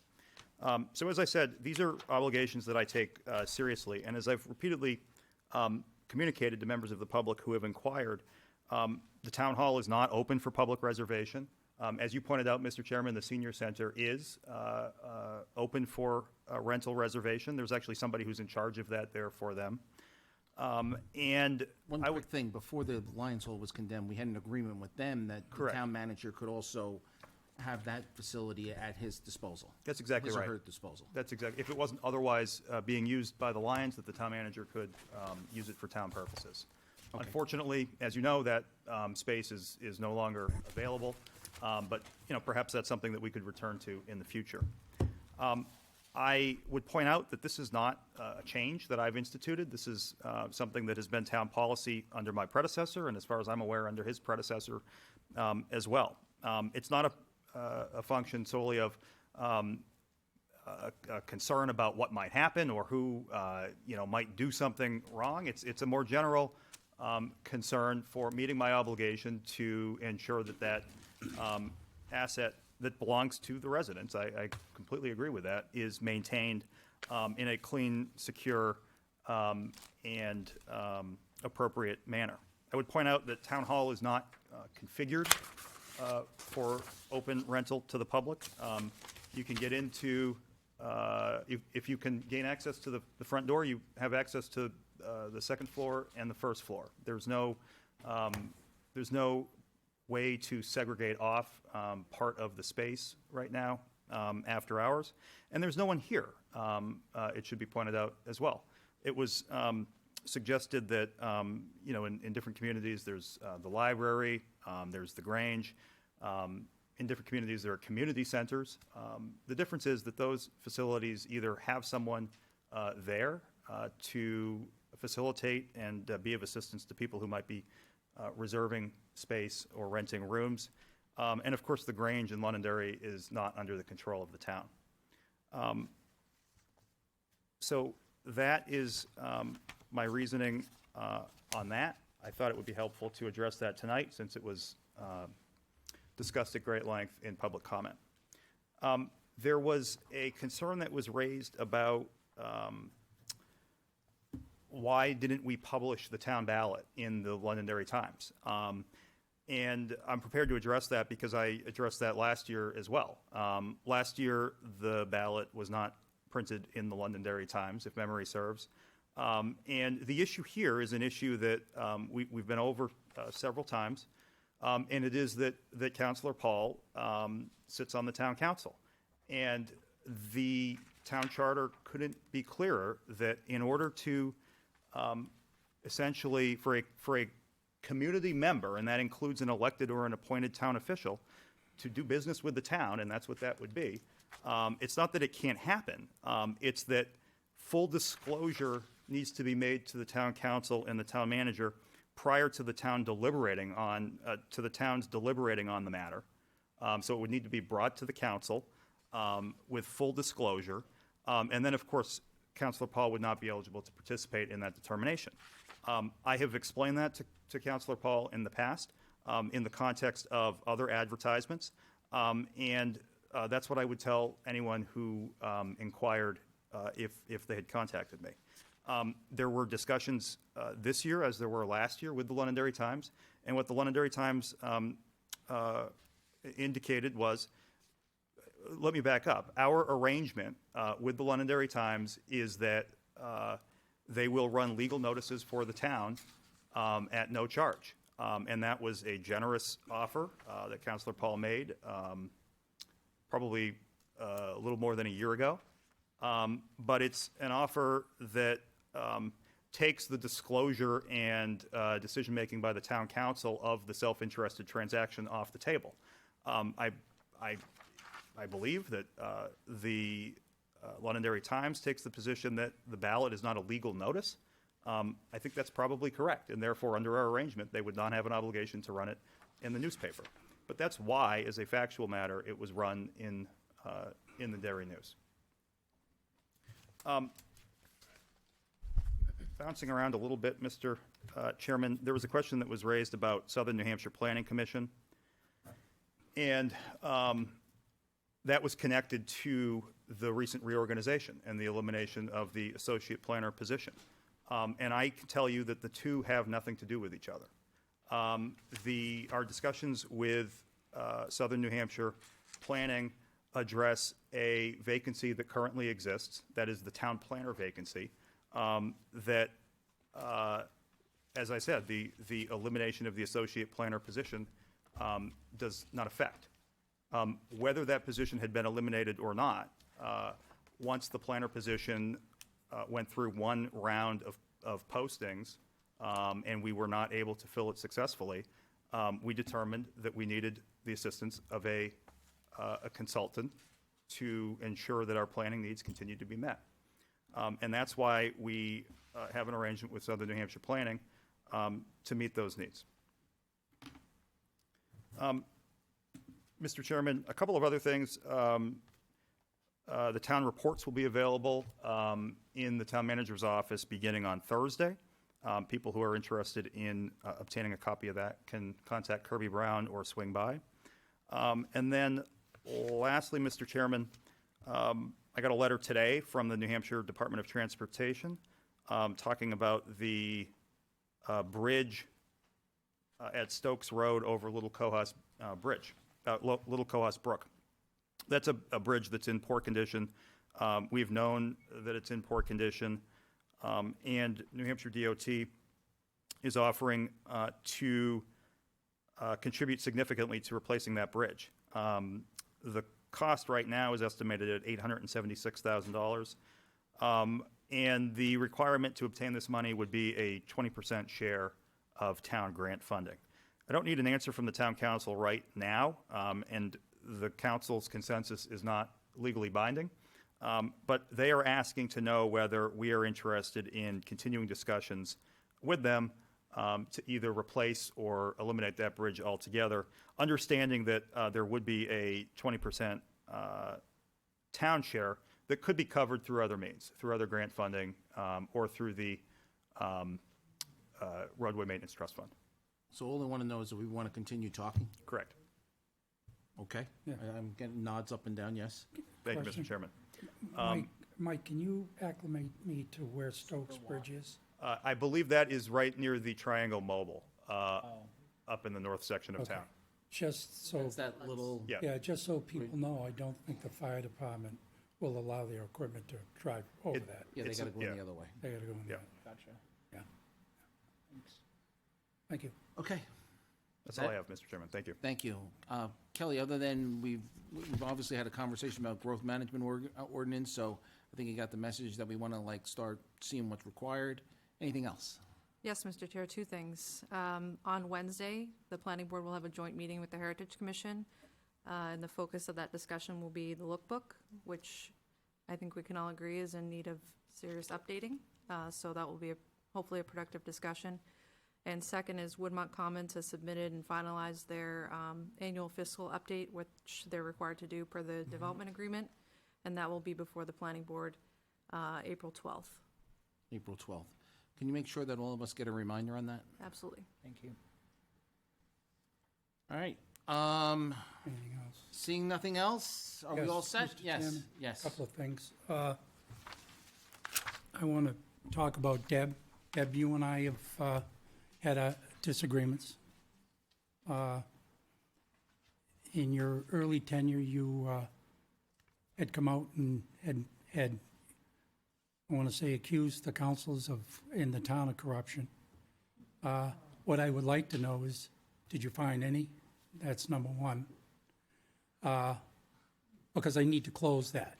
So as I said, these are obligations that I take seriously, and as I've repeatedly communicated to members of the public who have inquired, the town hall is not open for public reservation. As you pointed out, Mr. Chairman, the senior center is open for rental reservation. There's actually somebody who's in charge of that there for them. And one quick thing, before the Lions Hall was condemned, we had an agreement with them that the town manager could also have that facility at his disposal. That's exactly right. His or her disposal. That's exactly. If it wasn't otherwise being used by the Lions, that the town manager could use it for town purposes. Okay. Unfortunately, as you know, that space is no longer available. But perhaps that's something that we could return to in the future. I would point out that this is not a change that I've instituted. This is something that has been town policy under my predecessor, and as far as I'm aware, under his predecessor as well. It's not a function solely of a concern about what might happen or who might do something wrong. It's a more general concern for meeting my obligation to ensure that asset that belongs to the residents, I completely agree with that, is maintained in a clean, secure, and appropriate manner. I would point out that Town Hall is not configured for open rental to the public. You can get into, if you can gain access to the front door, you have access to the second floor and the first floor. There's no way to segregate off part of the space right now after hours, and there's no one here. It should be pointed out as well. It was suggested that in different communities there's the library, there's the Grange. In different communities there are community centers. The difference is that those facilities either have someone there to facilitate and be of assistance to people who might be reserving space or renting rooms. And of course, the Grange in Londonderry is not under the control of the town. So that is my reasoning on that. I thought it would be helpful to address that tonight since it was discussed at great length in public comment. There was a concern that was raised about why didn't we publish the town ballot in the Londonderry Times? And I'm prepared to address that because I addressed that last year as well. Last year, the ballot was not printed in the Londonderry Times, if memory serves. And the issue here is an issue that we've been over several times, and it is that Councillor Paul sits on the town council. And the town charter couldn't be clearer that in order to essentially, for a community member, and that includes an elected or an appointed town official, to do business with the town, and that's what that would be, it's not that it can't happen. It's that full disclosure needs to be made to the town council and the town manager prior to the town deliberating on, to the towns deliberating on the matter. So it would need to be brought to the council with full disclosure. And then, of course, Councillor Paul would not be eligible to participate in that determination. I have explained that to Councillor Paul in the past in the context of other advertisements. And that's what I would tell anyone who inquired if they had contacted me. There were discussions this year, as there were last year, with the Londonderry Times. And what the Londonderry Times indicated was, let me back up. Our arrangement with the Londonderry Times is that they will run legal notices for the town at no charge. And that was a generous offer that Councillor Paul made probably a little more than a year ago. But it's an offer that takes the disclosure and decision-making by the town council of the self-interested transaction off the table. I believe that the Londonderry Times takes the position that the ballot is not a legal notice. I think that's probably correct, and therefore, under our arrangement, they would not have an obligation to run it in the newspaper. But that's why, as a factual matter, it was run in the Derry News. Bouncing around a little bit, Mr. Chairman, there was a question that was raised about Southern New Hampshire Planning Commission, and that was connected to the recent reorganization and the elimination of the associate planner position. And I can tell you that the two have nothing to do with each other. Our discussions with Southern New Hampshire Planning address a vacancy that currently exists, that is the town planner vacancy, that, as I said, the elimination of the associate planner position does not affect. Whether that position had been eliminated or not, once the planner position went through one round of postings and we were not able to fill it successfully, we determined that we needed the assistance of a consultant to ensure that our planning needs continued to be met. And that's why we have an arrangement with Southern New Hampshire Planning to meet those needs. Mr. Chairman, a couple of other things. The town reports will be available in the town manager's office beginning on Thursday. People who are interested in obtaining a copy of that can contact Kirby Brown or swing by. And then lastly, Mr. Chairman, I got a letter today from the New Hampshire Department of Transportation talking about the bridge at Stokes Road over Little Cohos Bridge, Little Cohos Brook. That's a bridge that's in poor condition. We've known that it's in poor condition, and New Hampshire DOT is offering to contribute significantly to replacing that bridge. The cost right now is estimated at $876,000, and the requirement to obtain this money would be a 20% share of town grant funding. I don't need an answer from the town council right now, and the council's consensus is not legally binding, but they are asking to know whether we are interested in continuing discussions with them to either replace or eliminate that bridge altogether, understanding that there would be a 20% town share that could be covered through other means, through other grant funding, or through the Roadway Maintenance Trust Fund. So all I want to know is if we want to continue talking? Correct. Okay. Yeah. I'm getting nods up and down, yes. Thank you, Question. Mr. Chairman. Mike, can you acclimate me to where Stokes Bridge is? I believe that is right near the Triangle Mobile. up in the north section of Okay. town. Just so. It's that little, Yeah. Yeah, just so people know, I don't think the fire department will allow their equipment to drive over It- that. yeah, they It's gotta a- go in yeah. the other way. They gotta go in Yeah. there. Gotcha. Yeah. Thank you. Okay. That's That- all I have, Mr. Chairman. Thank you. Thank you. Kelly, other than we've obviously had a conversation about growth management ordinance, so I think you got the message that we want to like start seeing what's required. Anything else? Yes, Mr. Chair, two things. On Wednesday, the planning board will have a joint meeting with the Heritage Commission, and the focus of that discussion will be the lookbook, which I think we can all agree is in need of serious updating. So that will be hopefully a productive discussion. And second is Woodmont Commons has submitted and finalized their annual fiscal update, which they're required to do per the development agreement, and that will be before the planning board April 12th. April 12th. Can you make sure that all of us get a reminder on that? Absolutely. Thank you. All right. Anything else? Seeing nothing else, are we Yes, all set? Mr. Yes, Chairman, yes. Couple of things. I want to talk about Deb. Deb, you and I have had disagreements. In your early tenure, you had come out and had, I want to say, accused the councils in the town of corruption. What I would like to know is, did you find any? That's number one. Because I need to close that.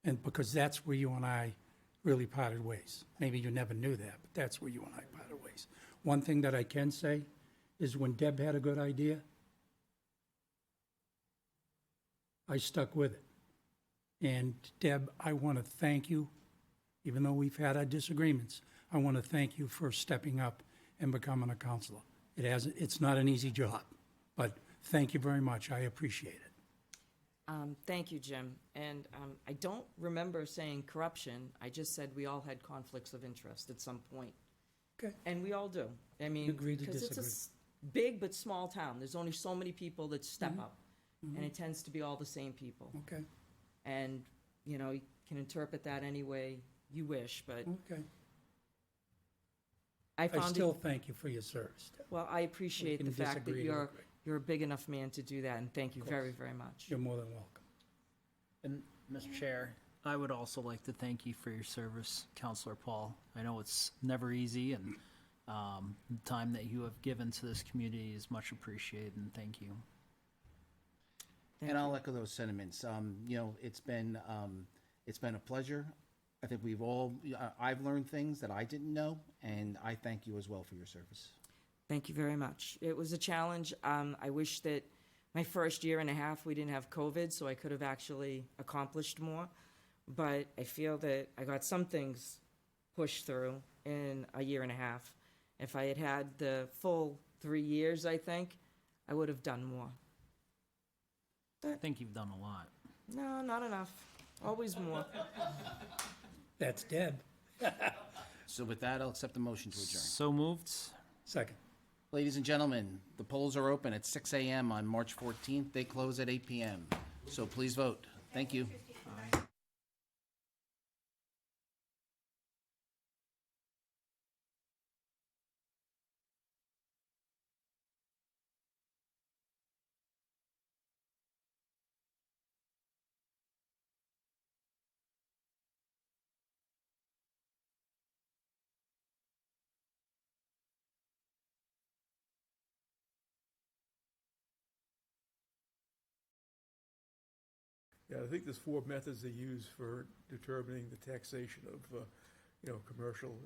And because that's where you and I really parted ways. Maybe you never knew that, but that's where you and I parted ways. One thing that I can say is when Deb had a good idea, I stuck with it. And Deb, I want to thank you, even though we've had our disagreements, I want to thank you for stepping up and becoming a counselor. It's not an easy job, but thank you very much. I appreciate it. Thank you, Jim. And I don't remember saying corruption. I just said we all had conflicts of interest at some point. Okay. And we all do. I mean, Agree to because it's a big but small town. There's only so many people that step up, and it tends to be all the same people. Okay, And you know, you can interpret that any way you wish, but okay. I I found still it. thank you for your service, Deb. Well, I appreciate can the fact that disagree to agree. you're a big enough man to do that, and thank you very, very much. You're more than welcome. And Mr. Chair, I would also like to thank you for your service, Counselor Paul. I know it's never easy, and the time that you have given to this community is much appreciated, and thank you. And I'll echo those sentiments. You know, it's been a pleasure. I think I've learned things that I didn't know, and I thank you as well for your service. Thank you very much. It was a challenge. I wish that my first year and a half we didn't have COVID, so I could have actually accomplished more. But I feel that I got some things pushed through in a year and a half. If I had had the full 3 years, I think I would have done more. I think you've done a lot. No, not enough. Always more. That's Deb. So with that, I'll accept the motion to adjourn. So moved. Second. Ladies and gentlemen, the polls are open at 6 a.m. on March 14th. They close at 8 p.m. So please vote. Thank you. Yeah, I think there's four methods they use for determining the taxation of, commercial